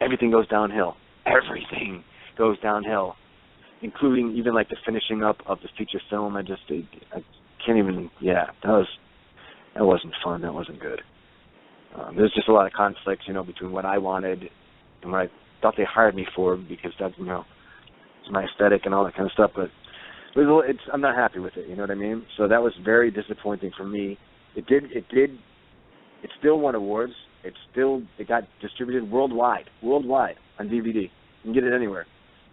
everything goes downhill. Everything goes downhill, including even like the finishing up of the feature film. I can't even. Yeah, that wasn't fun. That wasn't good. There's just a lot of conflicts, between what I wanted and what I thought they hired me for, because that's, it's my aesthetic and all that kind of stuff. But I'm not happy with it. You know what I mean? So that was very disappointing for me. It still won awards. It got distributed worldwide on DVD. You can get it anywhere,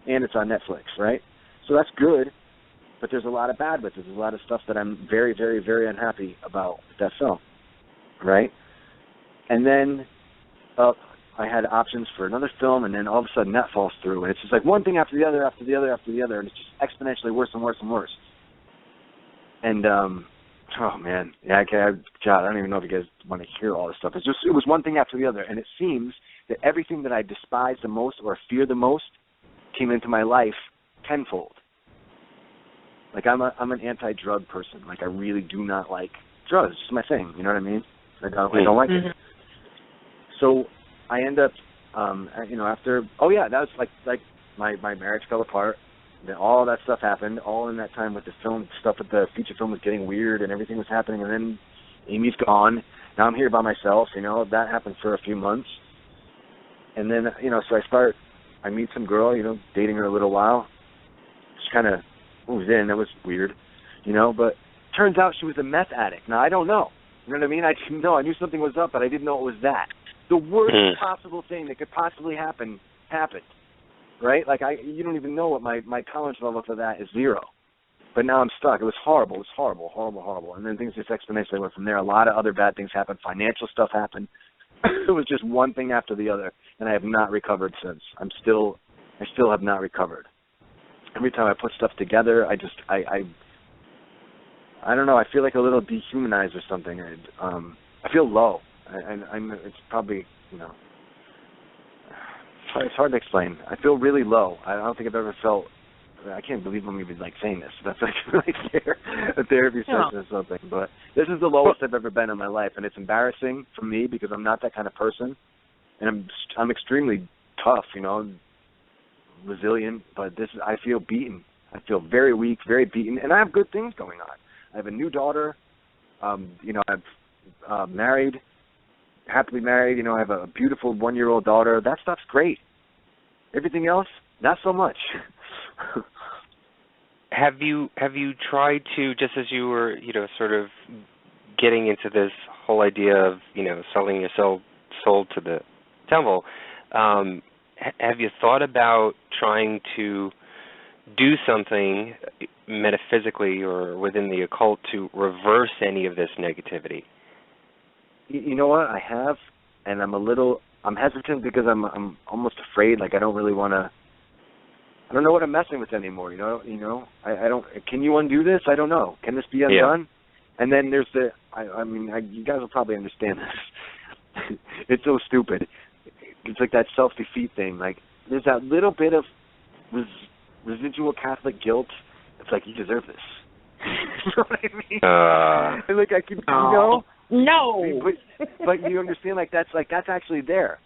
and it's on Netflix, right? So that's good, but there's a lot of bad with it. There's a lot of stuff that I'm very, very, very unhappy about with that film, right? And then I had options for another film, and then all of a sudden that falls through, and it's just like one thing after the other, after the other, after the other, and it's just exponentially worse and worse and worse. And oh man, yeah, God, I don't even know if you guys want to hear all this stuff. It was one thing after the other, and it seems that everything that I despise the most or fear the most came into my life tenfold. Like I'm an anti-drug person. Like I really do not like drugs. It's my thing. You know what I mean? I don't like it. So I end up, after. Oh yeah, that was like my marriage fell apart. Then all that stuff happened, all in that time with the film stuff, with the feature film was getting weird and everything was happening, and then Amy's gone. Now I'm here by myself, that happened for a few months. And then, so I meet some girl, dating her a little while. She kind of moves in. That was weird, but turns out she was a meth addict. Now, I don't know. You know what I mean? I didn't know. I knew something was up, but I didn't know it was that. The worst possible thing that could possibly happen happened. Right? You don't even know what my tolerance level for that is 0. But now I'm stuck. It was horrible. It was horrible, horrible, horrible. And then things just exponentially went from there. A lot of other bad things happened. Financial stuff happened. It was just one thing after the other, and I have not recovered since. I still have not recovered. Every time I put stuff together, I don't know. I feel like a little dehumanized or something. I feel low. It's probably, it's hard to explain. I feel really low. I don't think I've ever felt I can't believe I'm even like saying this. That's like really a therapy session or something. But this is the lowest I've ever been in my life, and it's embarrassing for me because I'm not that kind of person, and I'm extremely tough, you know, resilient. But I feel beaten. I feel very weak, very beaten, and I have good things going on. I have a new daughter. You know, I've married, happily married. You know, I have a beautiful 1-year-old daughter. That stuff's great. Everything else, not so much. Have you tried to, just as you were, you know, sort of getting into this whole idea of, you know, selling your soul to the devil, have you thought about trying to do something metaphysically or within the occult to reverse any of this negativity? You know what? I have, and I'm hesitant because I'm almost afraid. Like I don't really want to. I don't know what I'm messing with anymore. You know. I don't. Can you undo this? I don't know. Can this be undone? Yeah. And then there's you guys will probably understand this. It's so stupid. It's like that self-defeat thing. Like there's that little bit of residual Catholic guilt. It's like you deserve this. You know what I mean? Like I keep, you know. No. But you understand, like that's actually there.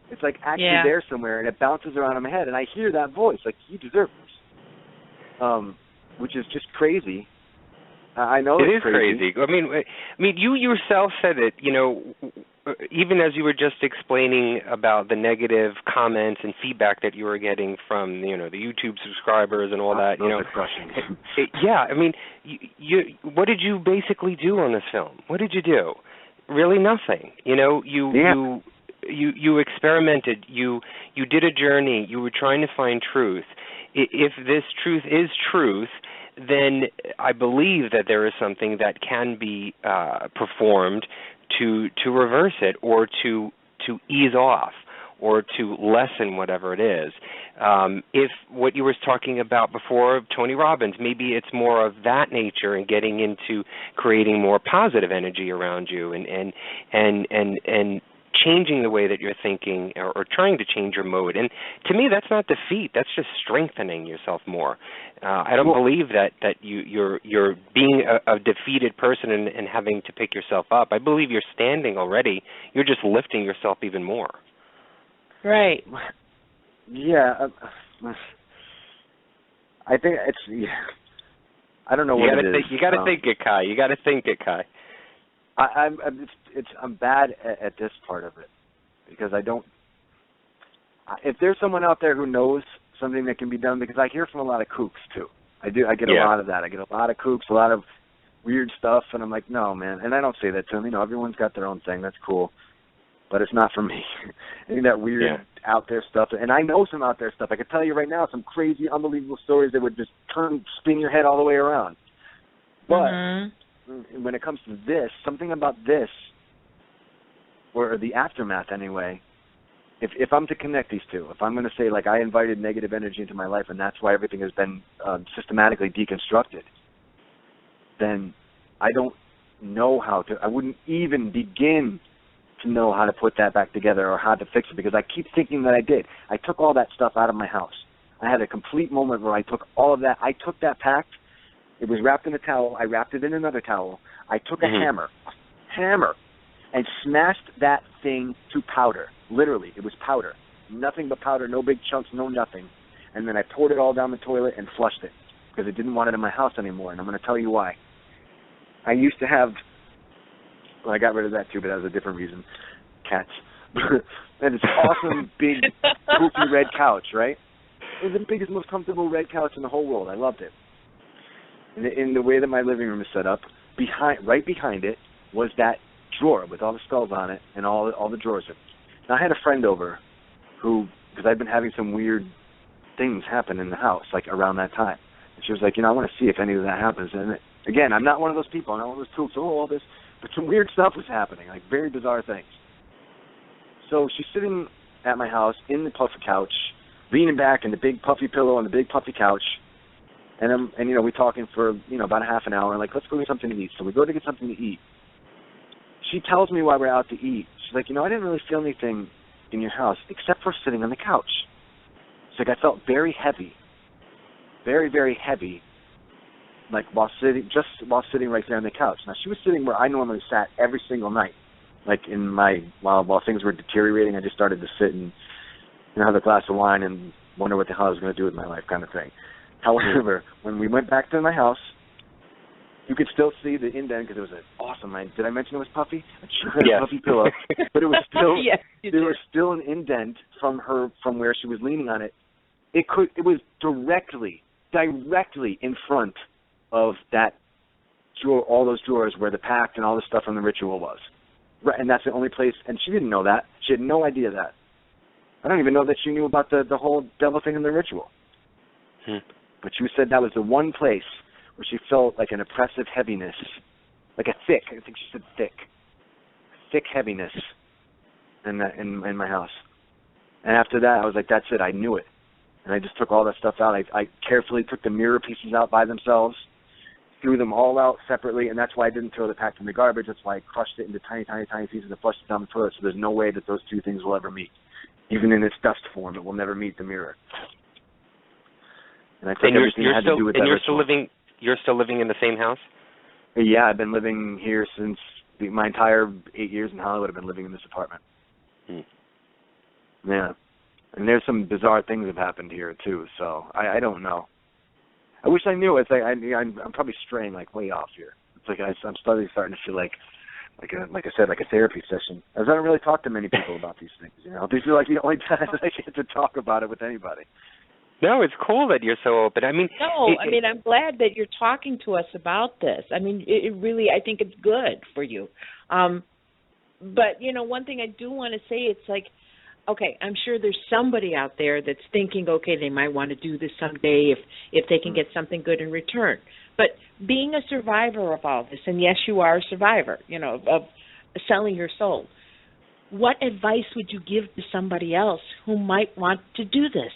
It's like actually there somewhere, and it bounces around in my head, and I hear that voice, like you deserve this, which is just crazy. I know it is crazy. I mean, you yourself said it. You know, even as you were just explaining about the negative comments and feedback that you were getting from, you know, the YouTube subscribers and all that. You know, I mean, you what did you basically do on this film? What did you do? Really nothing. You know, you experimented. You did a journey. You were trying to find truth. If this truth is truth, then I believe that there is something that can be performed to reverse it, or to ease off, or to lessen whatever it is. If what you were talking about before, Tony Robbins, maybe it's more of that nature and getting into creating more positive energy around you and changing the way that you're thinking, or trying to change your mode. And to me, that's not defeat. That's just strengthening yourself more. I don't believe that you're being a defeated person and having to pick yourself up. I believe you're standing already. You're just lifting yourself even more. Right. Yeah. I think it's. Yeah. I don't know what it is. You got to think it, Kai. You got to think it, Kai. I'm bad at this part of it because I don't. If there's someone out there who knows something that can be done, because I hear from a lot of kooks too. I get a lot of that. I get a lot of kooks, a lot of weird stuff, and I'm like, no, man. And I don't say that to them. You know, everyone's got their own thing. That's cool, but it's not for me. Any of that weird out there stuff, and I know some out there stuff. I can tell you right now some crazy, unbelievable stories that would just spin your head all the way around. But when it comes to this, something about this, or the aftermath anyway, if I'm to connect these two, if I'm going to say, like, I invited negative energy into my life and that's why everything has been systematically deconstructed, then I don't know how to, I wouldn't even begin to know how to put that back together or how to fix it, because I keep thinking that I did. I took all that stuff out of my house. I had a complete moment where I took all of that. I took that pack. It was wrapped in a towel. I wrapped it in another towel. I took a hammer, and smashed that thing to powder. Literally, it was powder. Nothing but powder, no big chunks, no nothing. And then I poured it all down the toilet and flushed it because I didn't want it in my house anymore, and I'm going to tell you why. I used to have, well, I got rid of that too, but that was a different reason. Cats. And it's awesome, big, poofy red couch, right? It was the biggest, most comfortable red couch in the whole world. I loved it. In the way that my living room is set up, right behind it was that drawer with all the skulls on it and all the drawers. Now, I had a friend over who, because I'd been having some weird things happen in the house, like around that time. And she was like, I want to see if any of that happens. And again, I'm not one of those people. I'm not one of those kooks. All this. But some weird stuff was happening, like very bizarre things. So she's sitting at my house in the puffy couch, leaning back in the big puffy pillow on the big puffy couch. And we're talking for, about a half an hour. Like, let's go get something to eat. So we go to get something to eat. She tells me why we're out to eat. She's like, I didn't really feel anything in your house except for sitting on the couch. She's like, I felt very heavy very, very heavy, like while sitting right there on the couch. Now she was sitting where I normally sat every single night, like in my while things were deteriorating. I just started to sit and have a glass of wine and wonder what the hell I was going to do with my life, kind of thing. However, when we went back to my house, you could still see the indent because it was an awesome night. Did I mention it was puffy? I had a puffy pillow, but it was still there was still an indent from where she was leaning on it. It was directly in front of that drawer, all those drawers where the pact and all the stuff from the ritual was. Right, and that's the only place. And she didn't know that. She had no idea that. I don't even know that she knew about the whole devil thing in the ritual. But she said that was the one place where she felt like an oppressive heaviness, like I think she said thick heaviness in my house. And after that, I was like, that's it, I knew it. And I just took all that stuff out. I carefully took the mirror pieces out by themselves, threw them all out separately, and that's why I didn't throw the pack in the garbage. That's why I crushed it into tiny, tiny, tiny pieces and flushed it down the toilet, so there's no way that those two things will ever meet. Even in its dust form, it will never meet the mirror. And I took everything I had to do with that. And you're still living in the same house? Yeah, I've been living here since my entire 8 years in Hollywood. I've been living in this apartment. Yeah. And there's some bizarre things have happened here, too, so I don't know. I wish I knew. It's like I'm probably straying, like, way off here. It's like I'm starting to feel like I said, like a therapy session. I don't really talk to many people about these things, you know. These are like the only times I get to talk about it with anybody. No, it's cool that you're so open. I mean, I'm glad that you're talking to us about this. I mean, it really, I think it's good for you. But, you know, one thing I do want to say, it's like, okay, I'm sure there's somebody out there that's thinking, okay, they might want to do this someday if they can get something good in return. But being a survivor of all this, and yes, you are a survivor, you know, of selling your soul, what advice would you give to somebody else who might want to do this?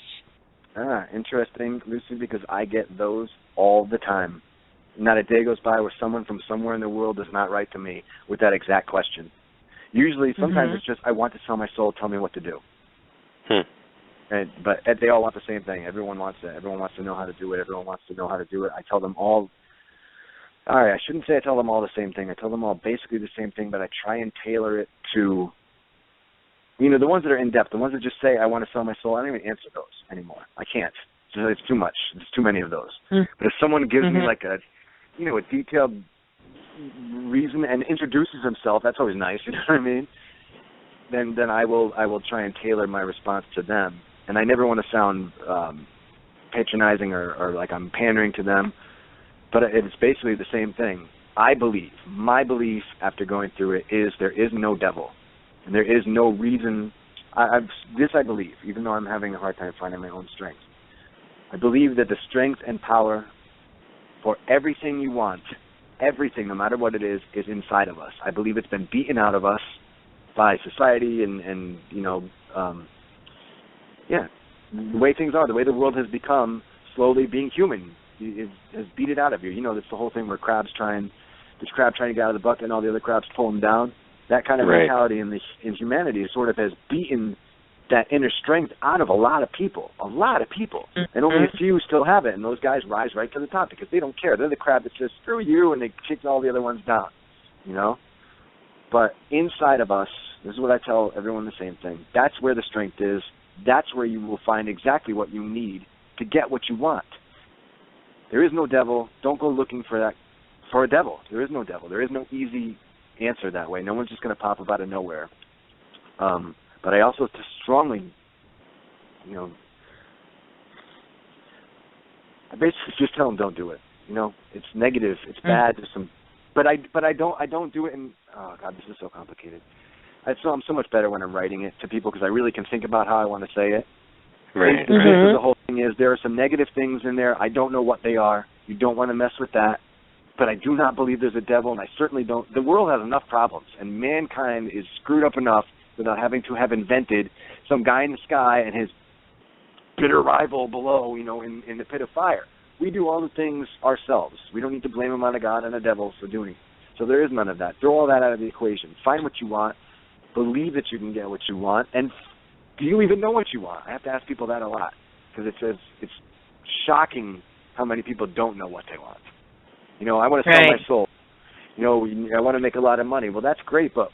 Interesting, Lucy, because I get those all the time. Not a day goes by where someone from somewhere in the world does not write to me with that exact question. Usually, sometimes it's just, I want to sell my soul, tell me what to do. But they all want the same thing. Everyone wants it. Everyone wants to know how to do it. Everyone wants to know how to do it. I tell them all right, I shouldn't say I tell them all the same thing. I tell them all basically the same thing, but I try and tailor it to, you know, the ones that are in-depth, the ones that just say, I want to sell my soul. I don't even answer those anymore. I can't. It's too much. There's too many of those. But if someone gives me like a detailed reason and introduces himself, that's always nice, you know what I mean? Then I will try and tailor my response to them. And I never want to sound patronizing or like I'm pandering to them, but it's basically the same thing. My belief after going through it is there is no devil. And there is no reason. I believe, even though I'm having a hard time finding my own strength. I believe that the strength and power for everything you want, everything, no matter what it is inside of us. I believe it's been beaten out of us by society and you know, the way things are, the way the world has become, slowly being human has beat it out of you. You know, that's the whole thing where this crab trying to get out of the bucket and all the other crabs pull him down. That kind of mentality in humanity sort of has beaten that inner strength out of a lot of people, and only a few still have it, and those guys rise right to the top because they don't care. They're the crab that says, screw you, and they kick all the other ones down, you know? But inside of us, this is what I tell everyone the same thing, that's where the strength is. That's where you will find exactly what you need to get what you want. There is no devil. Don't go looking for a devil. There is no devil. There is no easy answer that way. No one's just going to pop up out of nowhere. But I also strongly, you know, I basically just tell them don't do it. You know, it's negative. It's bad. There's some, but I don't do it. And oh God, this is so complicated. I'm so much better when I'm writing it to people because I really can think about how I want to say it. Right. The whole thing is there are some negative things in there. I don't know what they are. You don't want to mess with that. But I do not believe there's a devil, and I certainly don't. The world has enough problems, and mankind is screwed up enough without having to have invented some guy in the sky and his bitter rival below, you know, in the pit of fire. We do all the things ourselves. We don't need to blame him on a god and a devil for doing it. So there is none of that. Throw all that out of the equation. Find what you want. Believe that you can get what you want. And do you even know what you want? I have to ask people that a lot because it's shocking how many people don't know what they want. You know, I want to sell my soul. You know, I want to make a lot of money. Well, that's great, but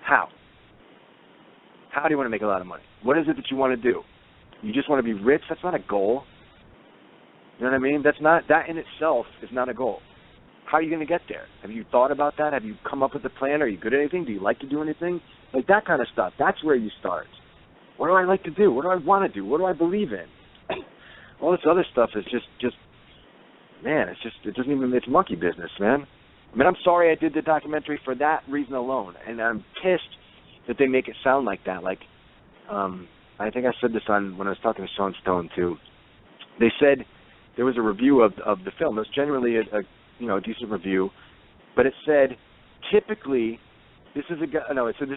how? How do you want to make a lot of money? What is it that you want to do? You just want to be rich? That's not a goal. You know what I mean? That in itself is not a goal. How are you going to get there? Have you thought about that? Have you come up with a plan? Are you good at anything? Do you like to do anything? Like that kind of stuff. That's where you start. What do I like to do? What do I want to do? What do I believe in? All this other stuff is just man, it doesn't even, it's monkey business, man. I mean, I'm sorry I did the documentary for that reason alone, and I'm pissed that they make it sound like that. Like, I think I said this when I was talking to Sean Stone too. They said there was a review of the film. It was generally a decent review, but it said typically this is the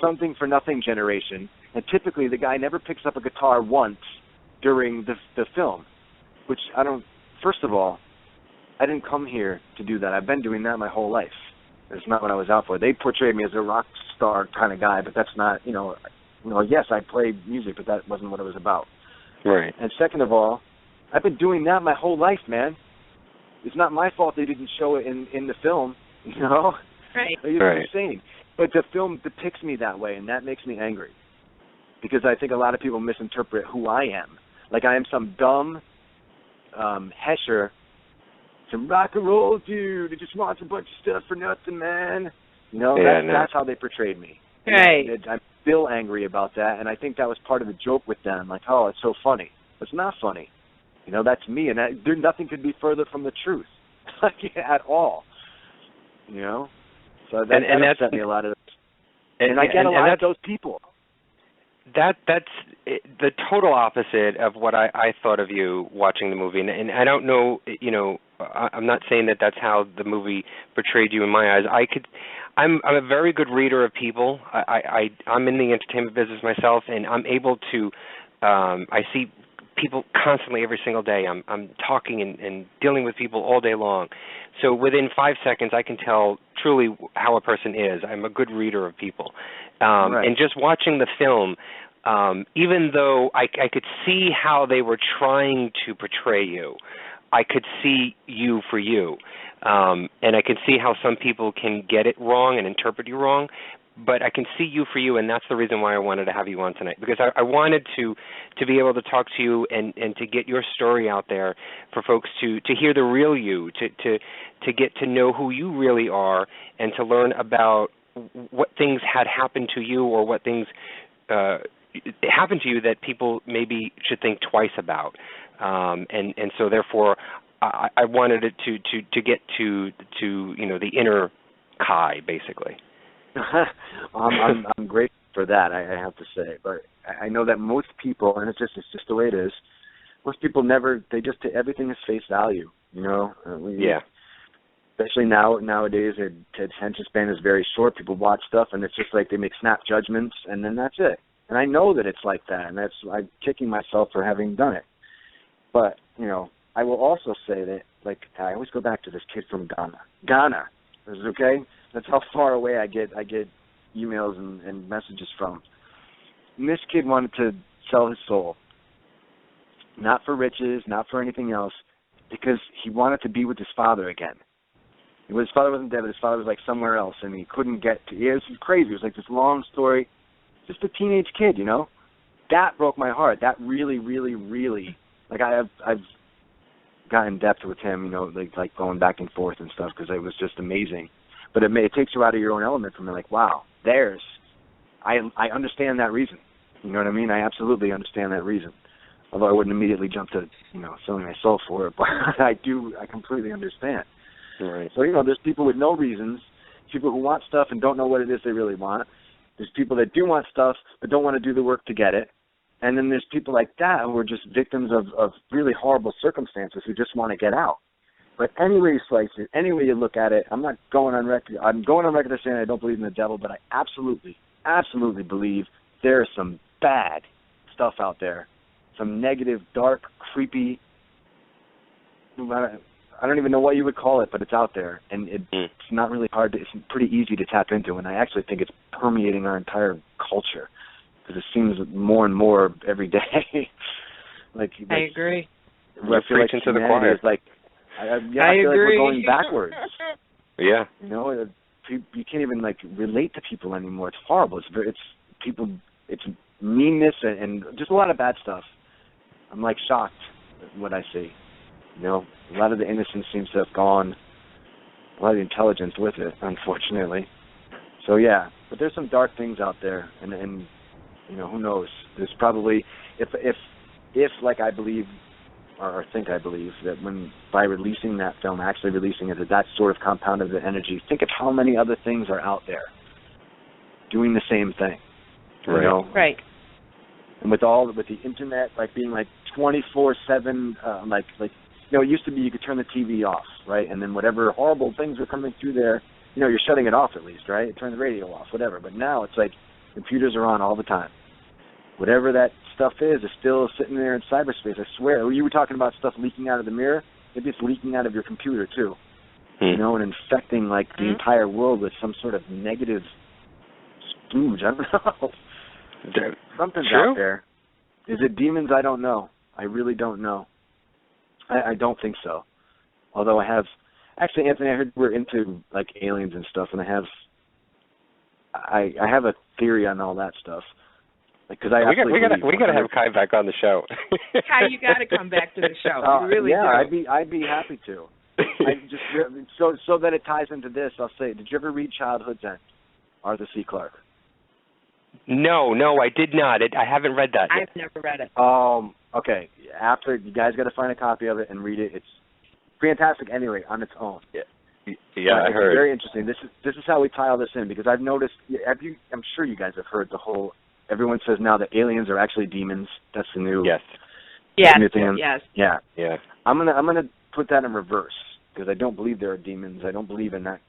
something for nothing generation, and typically the guy never picks up a guitar once during the film, which first of all, I didn't come here to do that. I've been doing that my whole life. It's not what I was out for. They portrayed me as a rock star kind of guy, but that's not, yes, I played music, but that wasn't what it was about. Right. And second of all, I've been doing that my whole life, man. It's not my fault they didn't show it in the film, you know? Right. It's insane. But the film depicts me that way, and that makes me angry. Because I think a lot of people misinterpret who I am. Like I am some dumb Hesher, some rock and roll dude who just wants a bunch of stuff for nothing, man. That's how they portrayed me. Right. I'm still angry about that, and I think that was part of the joke with them. Like, oh, it's so funny. It's not funny. That's me, and nothing could be further from the truth, like at all. So that upset me a lot of this. And I get a lot of those people. That's the total opposite of what I thought of you watching the movie, and I don't know, I'm not saying that that's how the movie portrayed you in my eyes. I'm a very good reader of people. I'm in the entertainment business myself, and I'm able to. I see people constantly every single day. I'm talking and dealing with people all day long. So within 5 seconds, I can tell truly how a person is. I'm a good reader of people. Right. And just watching the film, even though I could see how they were trying to portray you, I could see you for you. And I can see how some people can get it wrong and interpret you wrong. But I can see you for you, and that's the reason why I wanted to have you on tonight, because I wanted to be able to talk to you and to get your story out there for folks to hear the real you, to get to know who you really are, and to learn about what things had happened to you or what things happened to you that people maybe should think twice about. And so therefore I wanted it to get to the inner Kai, basically. I'm grateful for that, I have to say, but I know that most people, and it's just the way it is. Most people everything is face value, Yeah. Especially nowadays, their attention span is very short. People watch stuff, and it's just like they make snap judgments, and then that's it. And I know that it's like that, and I'm kicking myself for having done it. But I will also say that, like, I always go back to this kid from Ghana. Ghana, is it okay? That's how far away I get emails and messages from. And this kid wanted to sell his soul, not for riches, not for anything else, because he wanted to be with his father again. His father wasn't dead, but his father was like somewhere else, and he couldn't get to. It was crazy. It was like this long story. Just a teenage kid, That broke my heart. That really, really, really. Like I've got in depth with him, like going back and forth and stuff, because it was just amazing. But it takes you out of your own element from like, wow, I understand that reason. You know what I mean? I absolutely understand that reason. Although I wouldn't immediately jump to, selling my soul for it, but I completely understand. Right. So, there's people with no reasons, people who want stuff and don't know what it is they really want. There's people that do want stuff but don't want to do the work to get it. And then there's people like that who are just victims of really horrible circumstances who just want to get out. But any way you slice it, any way you look at it, I'm going on record as saying I don't believe in the devil, but I absolutely, absolutely believe there is some bad stuff out there, some negative, dark, creepy, I don't even know what you would call it, but it's out there, and it's not really hard. It's pretty easy to tap into, and I actually think it's permeating our entire culture, because it seems more and more every day. like I agree. You're preaching to the choir. Is like, I feel agree. like we're going backwards. Yeah. You know, you can't even like relate to people anymore. It's horrible. It's meanness and just a lot of bad stuff. I'm like shocked at what I see. You know, a lot of the innocence seems to have gone. A lot of the intelligence with it, unfortunately. So yeah, but there's some dark things out there, and you know, who knows? There's probably if like I believe or think I believe that by releasing that film, actually releasing it, that sort of compounded the energy. Think of how many other things are out there doing the same thing. Right. You know? Right. And with the internet like being like 24/7, like you know, it used to be you could turn the TV off, right, and then whatever horrible things were coming through there, you know, you're shutting it off at least, right? Turn the radio off, whatever. But now it's like computers are on all the time. Whatever that stuff is still sitting there in cyberspace. I swear. You were talking about stuff leaking out of the mirror. Maybe it's leaking out of your computer too. You know, and infecting like the entire world with some sort of negative spooge. I don't know. Something's out there. Is it demons? I don't know. I really don't know. I don't think so. Although I have, actually, Anthony, I heard we're into like aliens and stuff, and I have a theory on all that stuff. Because we gotta have Kai back on the show. Kai, you got to come back to the show. You really do. I'd be happy to. I just so that it ties into this, I'll say, did you ever read Childhood's End, Arthur C. Clarke? No, I did not. I haven't read that yet. I've never read it. Okay. After, you guys got to find a copy of it and read it. It's fantastic anyway on its own. Yeah, I heard. It's very interesting. This is how we tie all this in, because I've noticed. I'm sure you guys have heard the whole. Everyone says now that aliens are actually demons. That's the new. Yes. New thing. Yes. Yeah. I'm gonna put that in reverse, because I don't believe there are demons. I don't believe in that.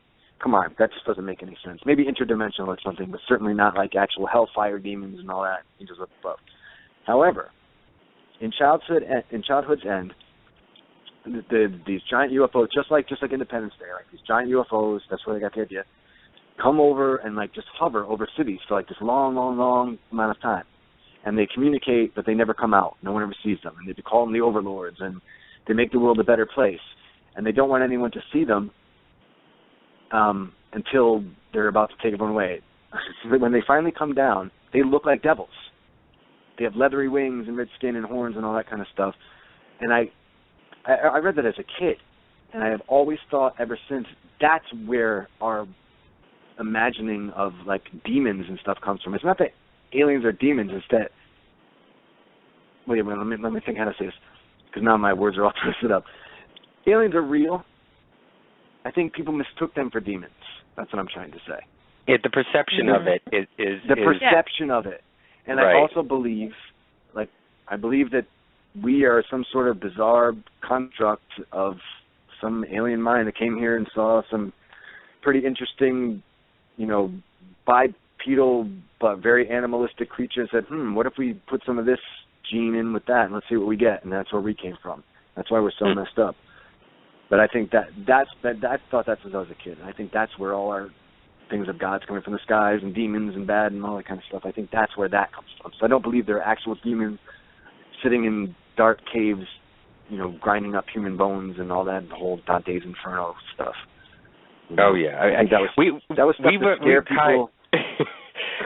Come on, that just doesn't make any sense. Maybe interdimensional or something, but certainly not like actual hellfire demons and all that. Angels up above. However, in Childhood's End, these giant UFOs, just like Independence Day, like these giant UFOs. That's where they got the idea. Come over and like just hover over cities for like this long amount of time, and they communicate, but they never come out. No one ever sees them, and they call them the overlords, and they make the world a better place, and they don't want anyone to see them until they're about to take everyone away. When they finally come down, they look like devils. They have leathery wings and red skin and horns and all that kind of stuff. And I read that as a kid, and I have always thought ever since that's where our imagining of like demons and stuff comes from. It's not that aliens are demons. It's that. Wait a minute. Let me think how to say this, because now my words are all twisted up. Aliens are real. I think people mistook them for demons. That's what I'm trying to say. Yeah, the perception of it is the perception of it. And right. I also believe, I believe that we are some sort of bizarre construct of some alien mind that came here and saw some pretty interesting, bipedal but very animalistic creature and said, what if we put some of this gene in with that and let's see what we get? And that's where we came from. That's why we're so messed up. But I think I thought that's since I was a kid. I think that's where all our things of God's coming from the skies and demons and bad and all that kind of stuff. I think that's where that comes from. So I don't believe there are actual demons sitting in dark caves, grinding up human bones and all that, the whole Dante's Inferno stuff. Oh yeah, I think that was stuff that scare people.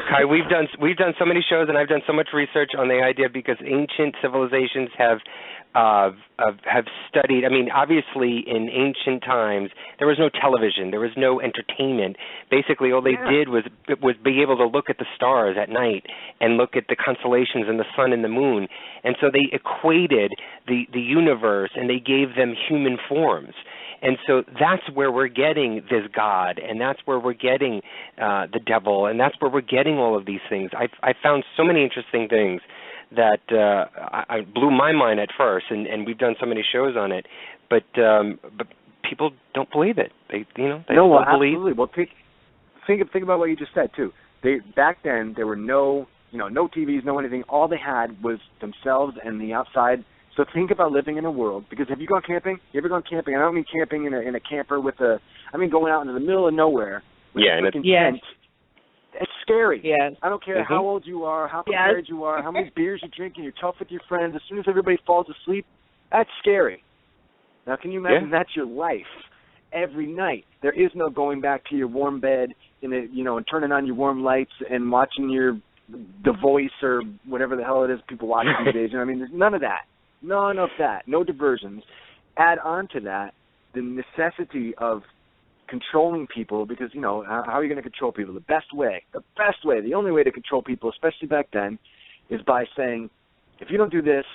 Kai, we've done so many shows, and I've done so much research on the idea, because ancient civilizations have studied. I mean, obviously, in ancient times, there was no television, there was no entertainment. Basically, all they did was be able to look at the stars at night and look at the constellations and the sun and the moon, and so they equated the universe, and they gave them human forms. And so that's where we're getting this God, and that's where we're getting the devil, and that's where we're getting all of these things. I found so many interesting things that I blew my mind at first, and we've done so many shows on it. But people don't believe it. They don't absolutely. believe. Well, think about what you just said too. Back then there were no TVs, no anything. All they had was themselves and the outside. So think about living in a world, because have you gone camping? You ever gone camping? I don't mean camping in a camper I mean going out into the middle of nowhere with a freaking tent. It's scary. Yes. I don't care how old you are, how prepared you are, how many beers you drink, and you're tough with your friends. As soon as everybody falls asleep, That's scary. Now, can you imagine that's your life every night? There is no going back to your warm bed and turning on your warm lights and watching The Voice or whatever the hell it is people watch these days. I mean, there's none of that. None of that. No diversions. Add on to that the necessity of controlling people because, how are you going to control people? The best way, the only way to control people, especially back then, is by saying, if you don't do this,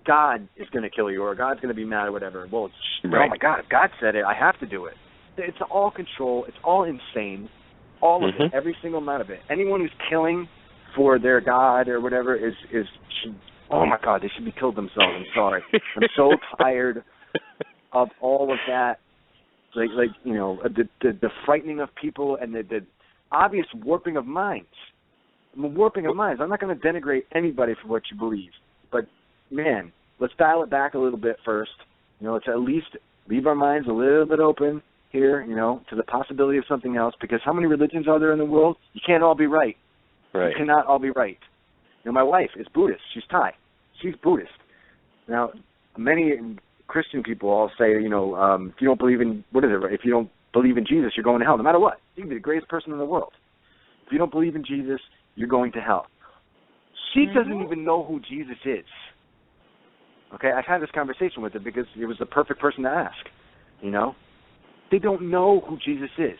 God is going to kill you or God's going to be mad or whatever. Well, oh my God, if God said it, I have to do it. It's all control. It's all insane. All of it, every single amount of it. Anyone who's killing for their God or whatever oh my God, they should be killed themselves. I'm sorry. I'm so tired of all of that. The frightening of people and the obvious warping of minds. I'm not going to denigrate anybody for what you believe. But, man, let's dial it back a little bit first. Let's at least leave our minds a little bit open here, to the possibility of something else. Because how many religions are there in the world? You can't all be right. Right. You cannot all be right. My wife is Buddhist. She's Thai. She's Buddhist. Now, many Christian people all say, if you don't believe in, if you don't believe in Jesus, you're going to hell, no matter what. You can be the greatest person in the world. If you don't believe in Jesus, you're going to hell. She doesn't even know who Jesus is. Okay, I've had this conversation with her because it was the perfect person to ask, They don't know who Jesus is.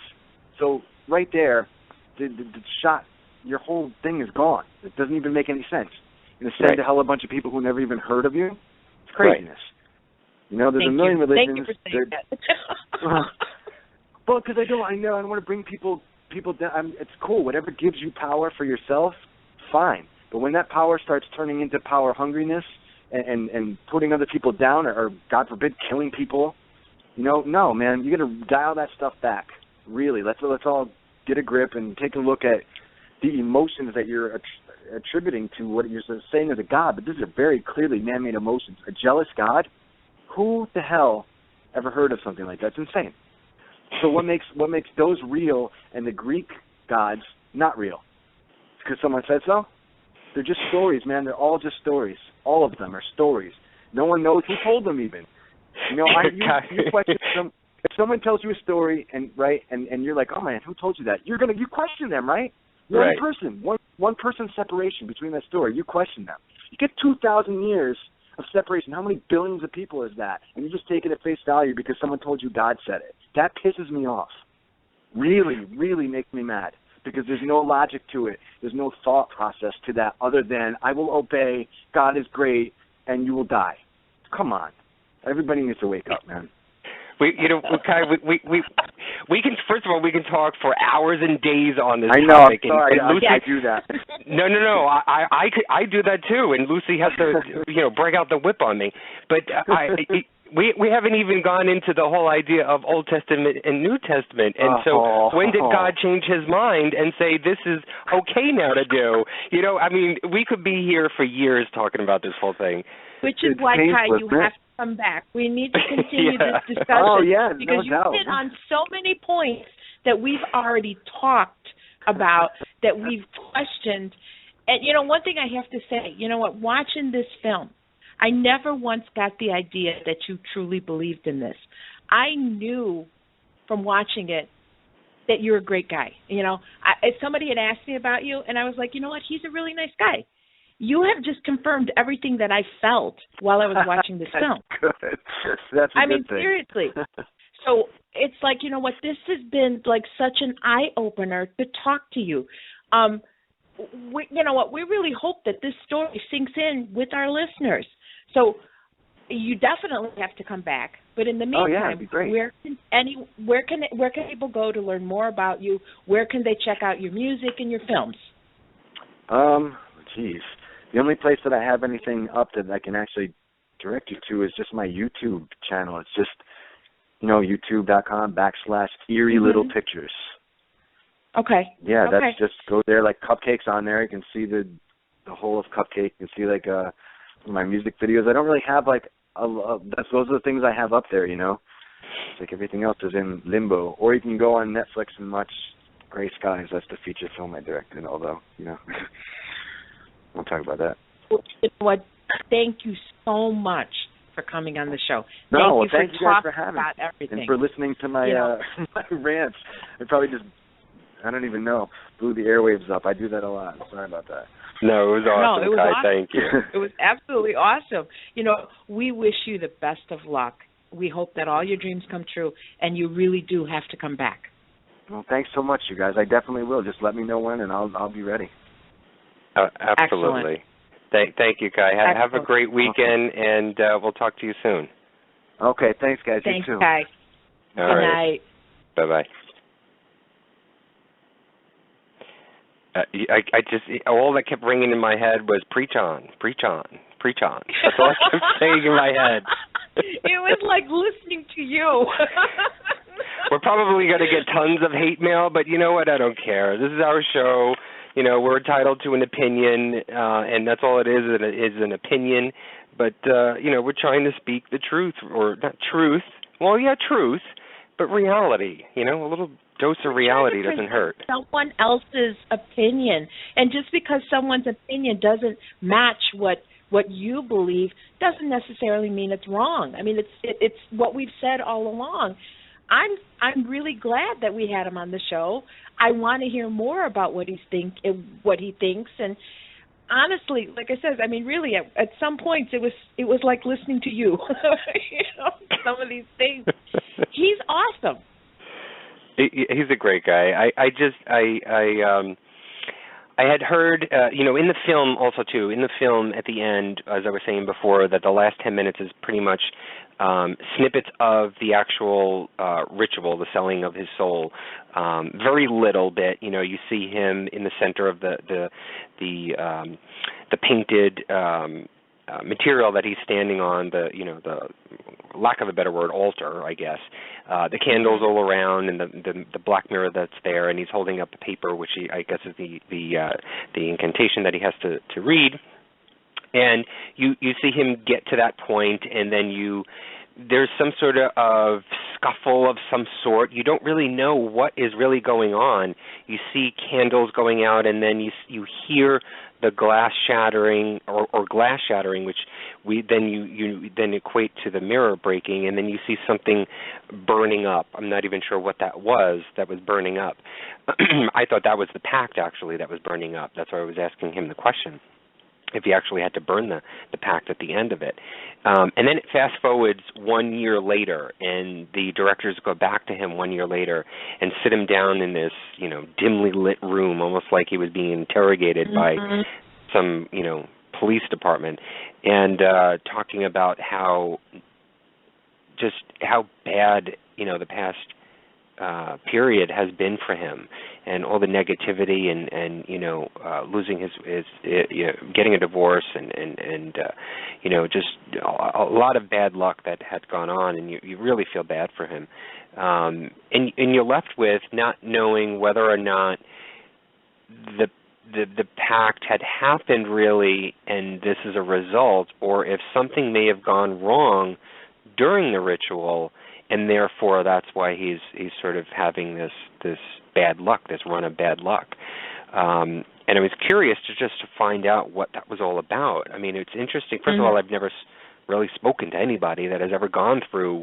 So right there, the shot, your whole thing is gone. It doesn't even make any sense. You're going to send to hell a bunch of people who never even heard of you? It's craziness. There's a million religions. Thank you for saying that. Well, because I don't want to bring people down. It's cool. Whatever gives you power for yourself, fine. But when that power starts turning into power hungriness and putting other people down or God forbid, killing people, no, man, you got to dial that stuff back. Really, let's all get a grip and take a look at the emotions that you're attributing to what you're saying as a God. But these are very clearly man-made emotions. A jealous God? Who the hell ever heard of something like that? It's insane. So what makes those real and the Greek gods not real? Because someone said so? They're just stories, man. They're all just stories. All of them are stories. No one knows who told them even. You question them. If someone tells you a story and you're like, oh man, who told you that? You question them, right? One person, one person's separation between that story. You question them. You get 2,000 years of separation. How many billions of people is that? And you just take it at face value because someone told you God said it. That pisses me off. Really, really makes me mad because there's no logic to it. There's no thought process to that other than I will obey, God is great, and you will die. Come on. Everybody needs to wake up, man. We can, first of all, we can talk for hours and days on this topic. I know, I'm sorry, and Lucy, I do that. No, I do that too, and Lucy has to, break out the whip on me. But we haven't even gone into the whole idea of Old Testament and New Testament. And so when did God change his mind and say this is okay now to do? We could be here for years talking about this whole thing. Which is why, Kai, you have to come back. We need to continue this discussion. Oh, yeah, because you hit on so many points that we've already talked about, that we've questioned. And, one thing I have to say, watching this film, I never once got the idea that you truly believed in this. I knew from watching it that you're a great guy. If somebody had asked me about you, and I was like, he's a really nice guy. You have just confirmed everything that I felt while I was watching this film. Good. That's a good thing. Seriously. So it's like, this has been like such an eye-opener to talk to you. We really hope that this story sinks in with our listeners. So you definitely have to come back. But in the meantime, that'd be great. Where can people go to learn more about you? Where can they check out your music and your films? The only place that I have anything up that I can actually direct you to is just my YouTube channel. It's just, youtube.com/Eerie Little Pictures. Okay. Yeah, that's just go there. Like Cupcake's on there. You can see the whole of Cupcake. You can see my music videos. I don't really have those are the things I have up there. It's like everything else is in limbo. Or you can go on Netflix and watch Gray Skies. That's the feature film I directed. Although we'll talk about that. You know what? Thank you so much for coming on the show. Thank you guys for having me. About everything. And for listening to my my rants. I probably just, I don't even know, blew the airwaves up. I do that a lot. Sorry about that. No, it was awesome, it was Kai. awesome. Thank you. It was absolutely awesome. We wish you the best of luck. We hope that all your dreams come true, and you really do have to come back. Well, thanks so much, you guys. I definitely will. Just let me know when, and I'll be ready. Absolutely. Thank you, Kai. Have a great weekend, and we'll talk to you soon. Okay, thanks, guys. Thanks, you too. Kai. All Good right. night. Bye-bye. I just, all that kept ringing in my head was preach on, preach on, preach on. That's all I kept saying in my head. It was like listening to you. We're probably going to get tons of hate mail, but you know what? I don't care. This is our show. We're entitled to an opinion, and that's all it is an opinion. But, we're trying to speak the truth, or not truth. Well, yeah, truth, but reality. A little dose of reality doesn't hurt. Someone else's opinion. And just because someone's opinion doesn't match what you believe doesn't necessarily mean it's wrong. I mean, it's what we've said all along. I'm really glad that we had him on the show. I want to hear more about what he thinks, and honestly, like I said, I mean, really, at some points it was like listening to you. Some of these things. He's awesome. He's a great guy. I had heard, in the film also too. In the film, at the end, as I was saying before, that the last 10 minutes is pretty much snippets of the actual ritual, the selling of his soul. Very little bit. You see him in the center of the painted material that he's standing on. The lack of a better word, altar, I guess. The candles all around, and the black mirror that's there, and he's holding up the paper, which I guess is the incantation that he has to read. And you see him get to that point, and then there's some sort of scuffle of some sort. You don't really know what is really going on. You see candles going out, and then you hear the glass shattering or glass shattering, which you then equate to the mirror breaking, and then you see something burning up. I'm not even sure what that was burning up. I thought that was the pact, actually, that was burning up. That's why I was asking him the question, if he actually had to burn the pact at the end of it. And then it fast forwards 1 year later, and the directors go back to him 1 year later and sit him down in this, dimly lit room, almost like he was being interrogated by some, police department, and talking about how bad, the past period has been for him, and all the negativity and losing his getting a divorce and just a lot of bad luck that had gone on, and you really feel bad for him, and you're left with not knowing whether or not the pact had happened really, and this is a result, or if something may have gone wrong during the ritual, and therefore that's why he's sort of having this bad luck, this run of bad luck. And I was curious to find out what that was all about. I mean, it's interesting. First of all, I've never really spoken to anybody that has ever gone through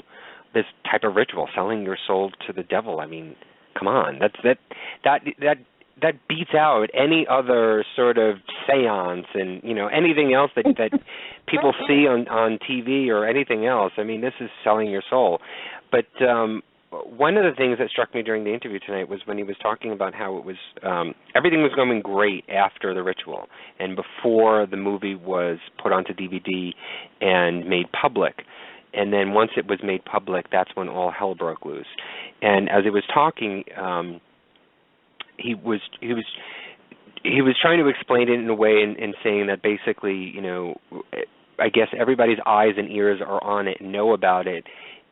this type of ritual, selling your soul to the devil. I mean, come on, that beats out any other sort of seance and, anything else that people see on TV or anything else. I mean, this is selling your soul. But one of the things that struck me during the interview tonight was when he was talking about how it was everything was going great after the ritual and before the movie was put onto DVD and made public. And then once it was made public, that's when all hell broke loose. And as he was talking, he was trying to explain it in a way and saying that basically, I guess everybody's eyes and ears are on it and know about it,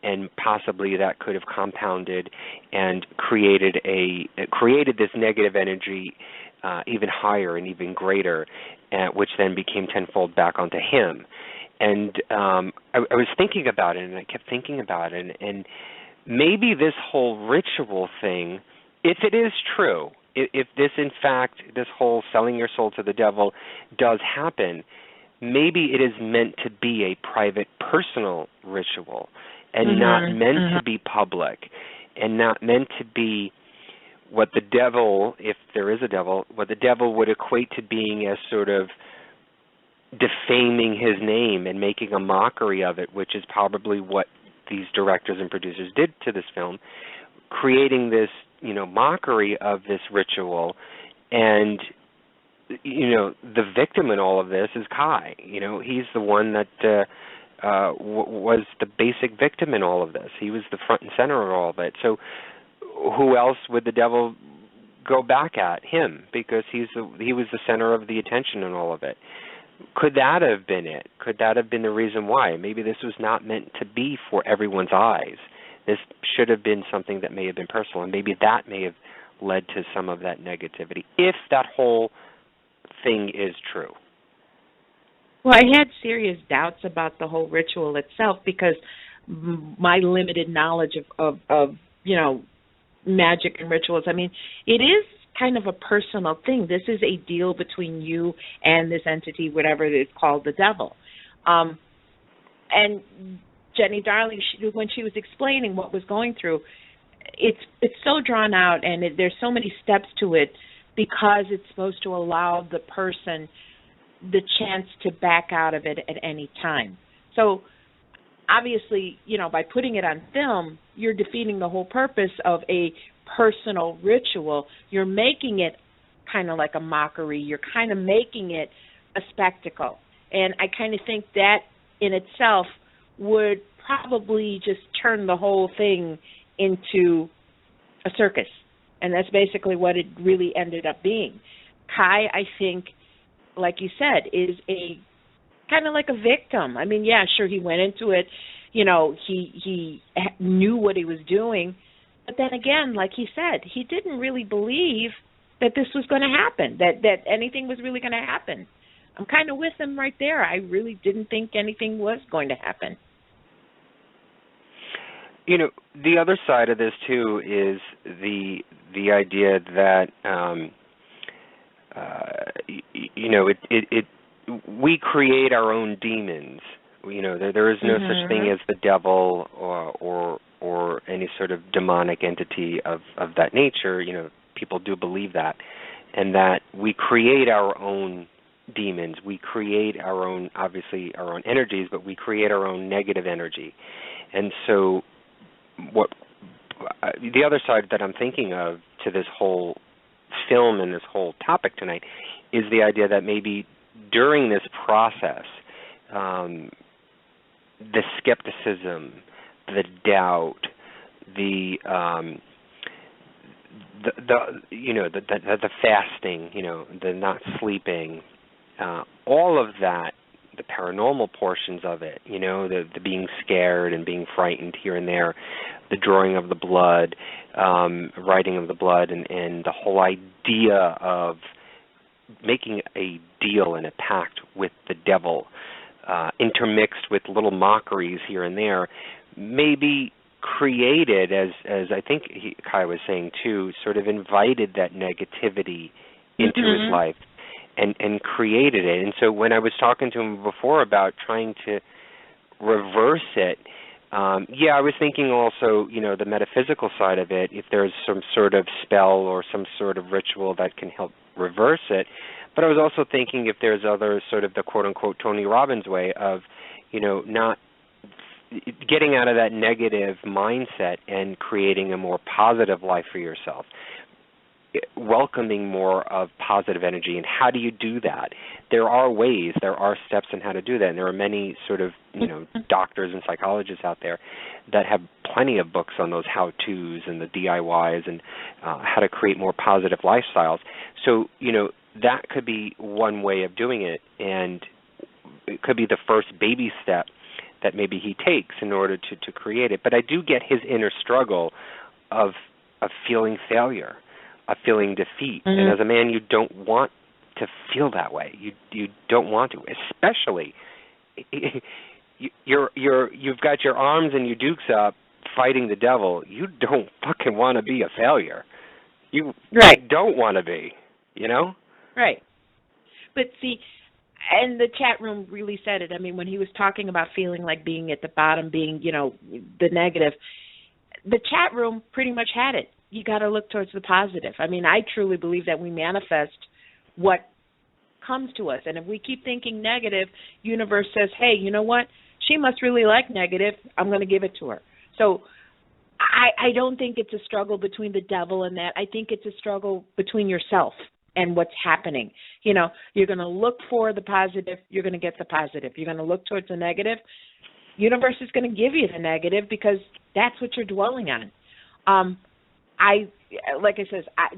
and possibly that could have compounded and created this negative energy even higher and even greater, which then became tenfold back onto him. And I was thinking about it, and I kept thinking about it, and maybe this whole ritual thing, if it is true, if this, in fact, this whole selling your soul to the devil does happen, maybe it is meant to be a private, personal ritual and not meant to be public and not meant to be what the devil, if there is a devil, what the devil would equate to being as sort of defaming his name and making a mockery of it, which is probably what these directors and producers did to this film, creating this, mockery of this ritual. And, the victim in all of this is Kai. He's the one that was the basic victim in all of this. He was the front and center of all of it. So who else would the devil go back at? Him, because he was the center of the attention in all of it. Could that have been it? Could that have been the reason why? Maybe this was not meant to be for everyone's eyes. This should have been something that may have been personal, and maybe that may have led to some of that negativity, if that whole thing is true. Well, I had serious doubts about the whole ritual itself because my limited knowledge of magic and rituals, it is kind of a personal thing. This is a deal between you and this entity, whatever it is called, the devil. And Jenny Darling, when she was explaining what was going through, it's so drawn out, and there's so many steps to it because it's supposed to allow the person the chance to back out of it at any time. So obviously, by putting it on film, you're defeating the whole purpose of a personal ritual. You're making it kind of like a mockery. You're kind of making it a spectacle. And I kind of think that in itself would probably just turn the whole thing into a circus. And that's basically what it really ended up being. Kai, I think, like you said, is a kind of like a victim. Sure, he went into it, he knew what he was doing. But then again, like he said, he didn't really believe that this was going to happen, that anything was really going to happen. I'm kind of with him right there. I really didn't think anything was going to happen. The other side of this, too, is the idea that, we create our own demons. There is no such thing as the devil or any sort of demonic entity of that nature. People do believe that, and that we create our own demons. We create our own energies, but we create our own negative energy. And so what the other side that I'm thinking of to this whole film and this whole topic tonight is the idea that maybe during this process, the skepticism, the doubt, the fasting, the not sleeping, all of that, the paranormal portions of it, the being scared and being frightened here and there, the drawing of the blood, writing of the blood, and the whole idea of making a deal and a pact with the devil, intermixed with little mockeries here and there, maybe created, as I think Kai was saying too, sort of invited that negativity into his life and created it. And so when I was talking to him before about trying to reverse it, I was thinking also, the metaphysical side of it, if there's some sort of spell or some sort of ritual that can help reverse it. But I was also thinking if there's other sort of the quote-unquote Tony Robbins way of, not getting out of that negative mindset and creating a more positive life for yourself, welcoming more of positive energy. And how do you do that? There are ways, there are steps on how to do that, and there are many sort of, doctors and psychologists out there that have plenty of books on those how-tos and the DIYs and how to create more positive lifestyles. So, that could be one way of doing it, and it could be the first baby step that maybe he takes in order to create it. But I do get his inner struggle of feeling failure, of feeling defeat. And as a man, you don't want to feel that way. You don't want to, especially you've got your arms and your dukes up fighting the devil. You don't fucking want to be a failure. You don't want to be, Right. But see, And the chat room really said it. I mean, when he was talking about feeling like being at the bottom, being, the negative, the chat room pretty much had it. You got to look towards the positive. I mean, I truly believe that we manifest what comes to us. And if we keep thinking negative, universe says, hey, you know what? She must really like negative. I'm going to give it to her. So I don't think it's a struggle between the devil and that. I think it's a struggle between yourself and what's happening. You're going to look for the positive. You're going to get the positive. You're going to look towards the negative. Universe is going to give you the negative because that's what you're dwelling on.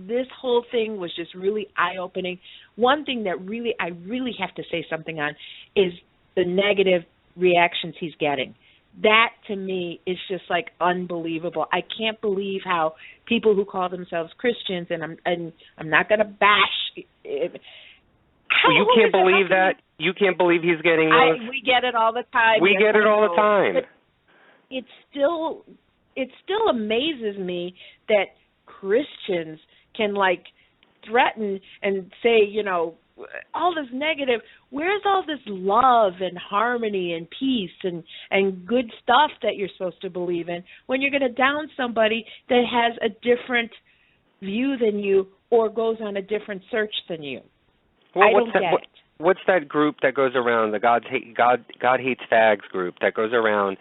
This whole thing was just really eye-opening. One thing that I really have to say something on is the negative reactions he's getting. That, to me, is just, like, unbelievable. I can't believe how people who call themselves Christians, and I'm not going to bash. You can't believe that? You can't believe he's getting those? We get it all the time. We get it all the time. But it still amazes me that Christians can, like, threaten and say, all this negative. Where's all this love and harmony and peace and good stuff that you're supposed to believe in when you're going to down somebody that has a different view than you or goes on a different search than you? Well, I don't get it. What's that group that goes around, the God Hates Fags group that goes around?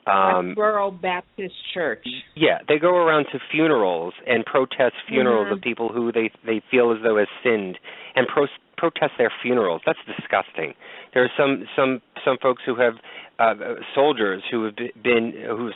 Rural Baptist Church. Yeah, they go around to funerals and protest funerals of people who they feel as though has sinned and protest their funerals. That's disgusting. There are some folks who have soldiers who have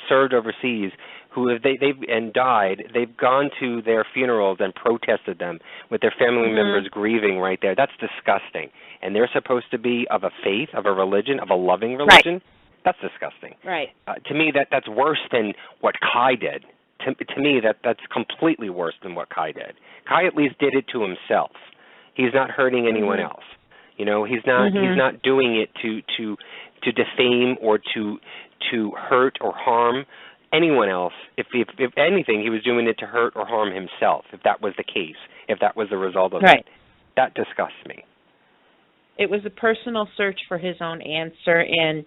served overseas they've died. They've gone to their funerals and protested them with their family members grieving right there. That's disgusting. And they're supposed to be of a faith, of a religion, of a loving religion. Right. That's disgusting. Right. To me, that's worse than what Kai did. To me, that's completely worse than what Kai did. Kai at least did it to himself. He's not hurting anyone else. He's not doing it to defame or to hurt or harm anyone else. If anything, he was doing it to hurt or harm himself. If that was the case, if that was the result of it, that disgusts me. It was a personal search for his own answer, and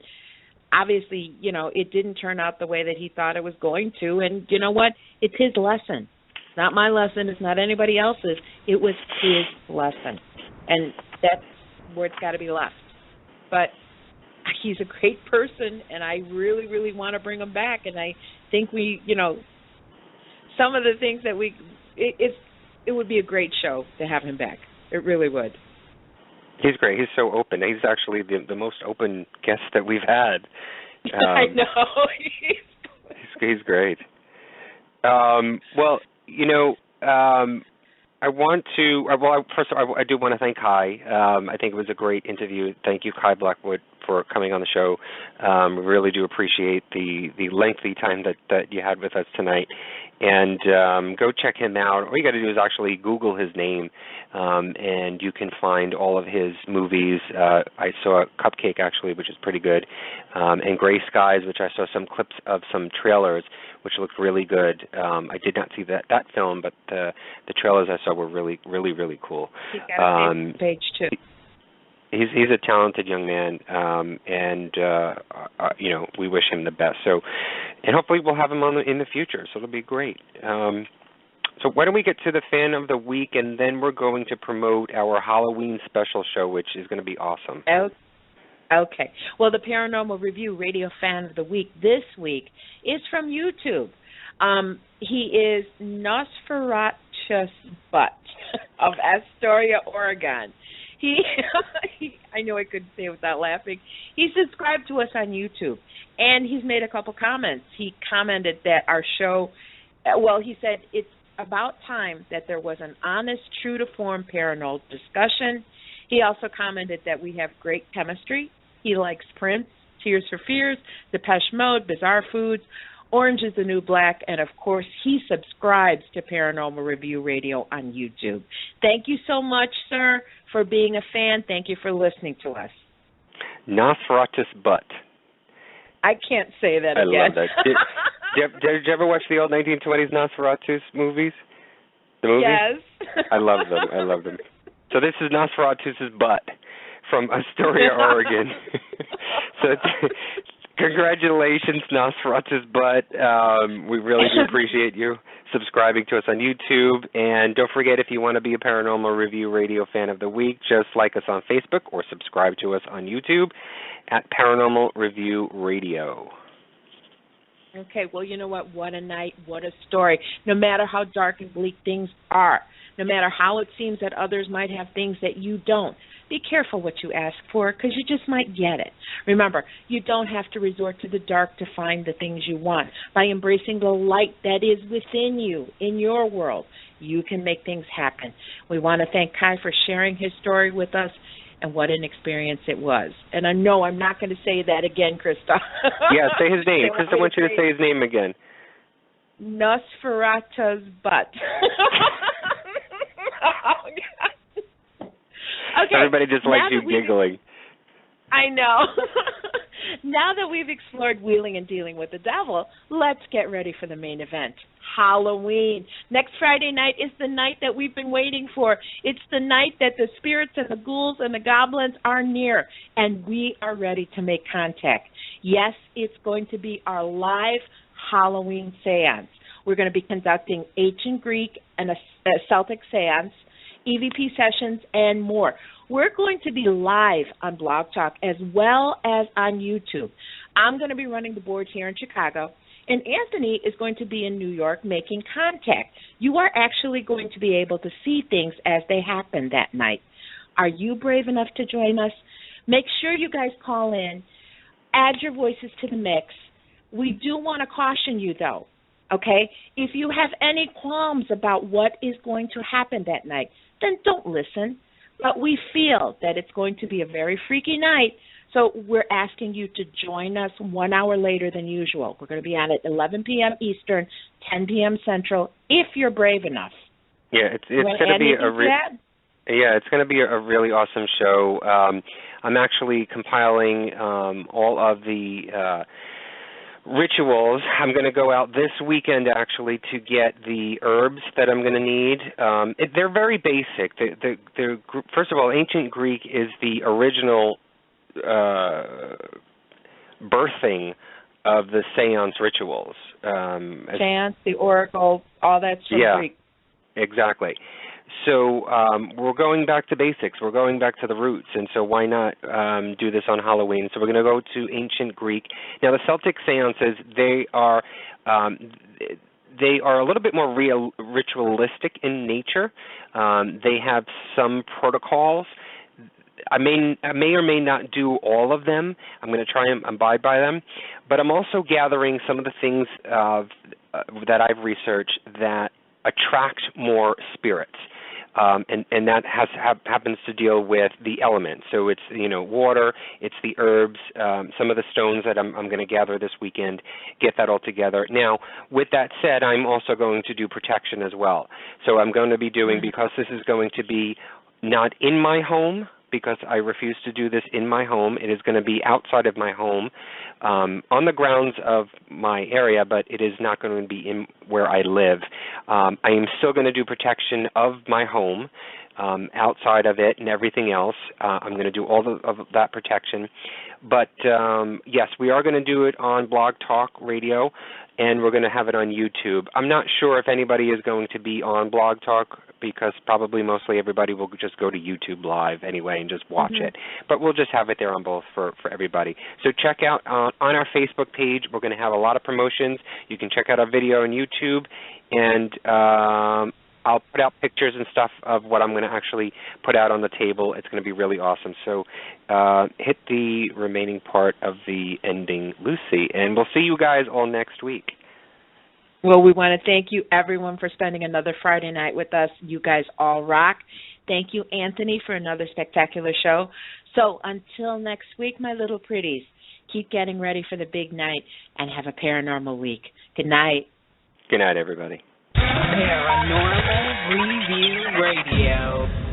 obviously, it didn't turn out the way that he thought it was going to. And you know what? It's his lesson. It's not my lesson. It's not anybody else's. It was his lesson. And that's where it's got to be left. But he's a great person, and I really, really want to bring him back. And I think some of the things that it would be a great show to have him back. It really would. He's great. He's so open. He's actually the most open guest that we've had. I know. He's great. I want to. First of all, I do want to thank Kai. I think it was a great interview. Thank you, Kai Blackwood, for coming on the show. We really do appreciate the lengthy time that you had with us tonight. And go check him out. All you got to do is actually Google his name, and you can find all of his movies. I saw Cupcake, actually, which is pretty good, and Gray Skies, which I saw some clips of some trailers, which looked really good. I did not see that film, but the trailers I saw were really, really, really cool. He's got a page, too. He's a talented young man, and we wish him the best. So, and hopefully we'll have him on in the future. So it'll be great. So why don't we get to the Fan of the Week, and then we're going to promote our Halloween special show, which is going to be awesome. Okay. Well, the Paranormal Review Radio Fan of the Week this week is from YouTube. He is Nosferatus Butt of Astoria, Oregon. I know I couldn't say it without laughing. He subscribed to us on YouTube, and he's made a couple comments. He commented that our show, he said it's about time that there was an honest, true-to-form paranormal discussion. He also commented that we have great chemistry. He likes Prince, Tears for Fears, Depeche Mode, Bizarre Foods, Orange is the New Black, and, of course, he subscribes to Paranormal Review Radio on YouTube. Thank you so much, sir, for being a fan. Thank you for listening to us. Nosferatus Butt. I can't say that again. I love that. Did you ever watch the old 1920s Nosferatus movies? The movies? Yes. I love them. So this is Nosferatus' Butt. from Astoria, Oregon. So congratulations, Nosferatu's Butt. We really do appreciate you subscribing to us on YouTube. And don't forget, if you want to be a Paranormal Review Radio Fan of the Week, just like us on Facebook or subscribe to us on YouTube at Paranormal Review Radio. Okay, well, you know what? What a night, what a story. No matter how dark and bleak things are, no matter how it seems that others might have things that you don't, be careful what you ask for, because you just might get it. Remember, you don't have to resort to the dark to find the things you want. By embracing the light that is within you, in your world, you can make things happen. We want to thank Kai for sharing his story with us, and what an experience it was. And I know I'm not going to say that again, Krista. Yeah, say his name. Krista wants you to say his name again. Nosferatu's Butt. Oh, God. Okay. Everybody just likes you giggling. I know. Now that we've explored wheeling and dealing with the devil, let's get ready for the main event, Halloween. Next Friday night is the night that we've been waiting for. It's the night that the spirits and the ghouls and the goblins are near, and we are ready to make contact. Yes, it's going to be our live Halloween seance. We're going to be conducting ancient Greek and a Celtic seance, EVP sessions, and more. We're going to be live on Blog Talk as well as on YouTube. I'm going to be running the board here in Chicago, and Anthony is going to be in New York making contact. You are actually going to be able to see things as they happen that night. Are you brave enough to join us? Make sure you guys call in. Add your voices to the mix. We do want to caution you, though, okay? If you have any qualms about what is going to happen that night, then don't listen. But we feel that it's going to be a very freaky night, so we're asking you to join us 1 hour later than usual. We're going to be on at 11 p.m. Eastern, 10 p.m. Central, if you're brave enough. Yeah, it's going to be it's going to be a really awesome show. I'm actually compiling all of the rituals. I'm going to go out this weekend, actually, to get the herbs that I'm going to need. They're very basic. First of all, ancient Greek is the original birthing of the seance rituals. Seance, the oracle, all that's from Greek. Exactly. So we're going back to basics. We're going back to the roots, and so why not do this on Halloween? So we're going to go to ancient Greek. Now, the Celtic seances, they are a little bit more ritualistic in nature. They have some protocols. I may or may not do all of them. I'm going to try and abide by them. But I'm also gathering some of the things that I've researched that attract more spirits. And that happens to deal with the elements. So it's, water, it's the herbs, some of the stones that I'm going to gather this weekend, get that all together. Now, with that said, I'm also going to do protection as well. So I'm going to be doing, because this is going to be not in my home, because I refuse to do this in my home. It is going to be outside of my home, on the grounds of my area, but it is not going to be in where I live. I am still going to do protection of my home, outside of it and everything else. I'm going to do all of that protection. But, yes, we are going to do it on Blog Talk Radio, and we're going to have it on YouTube. I'm not sure if anybody is going to be on Blog Talk, because probably mostly everybody will just go to YouTube Live anyway and just watch it. But we'll just have it there on both for everybody. So check out on our Facebook page. We're going to have a lot of promotions. You can check out our video on YouTube, and I'll put out pictures and stuff of what I'm going to actually put out on the table. It's going to be really awesome. So hit the remaining part of the ending, Lucy, and we'll see you guys all next week. Well, we want to thank you, everyone, for spending another Friday night with us. You guys all rock. Thank you, Anthony, for another spectacular show. So until next week, my little pretties, keep getting ready for the big night and have a paranormal week. Good night. Good night, everybody. Paranormal Review Radio.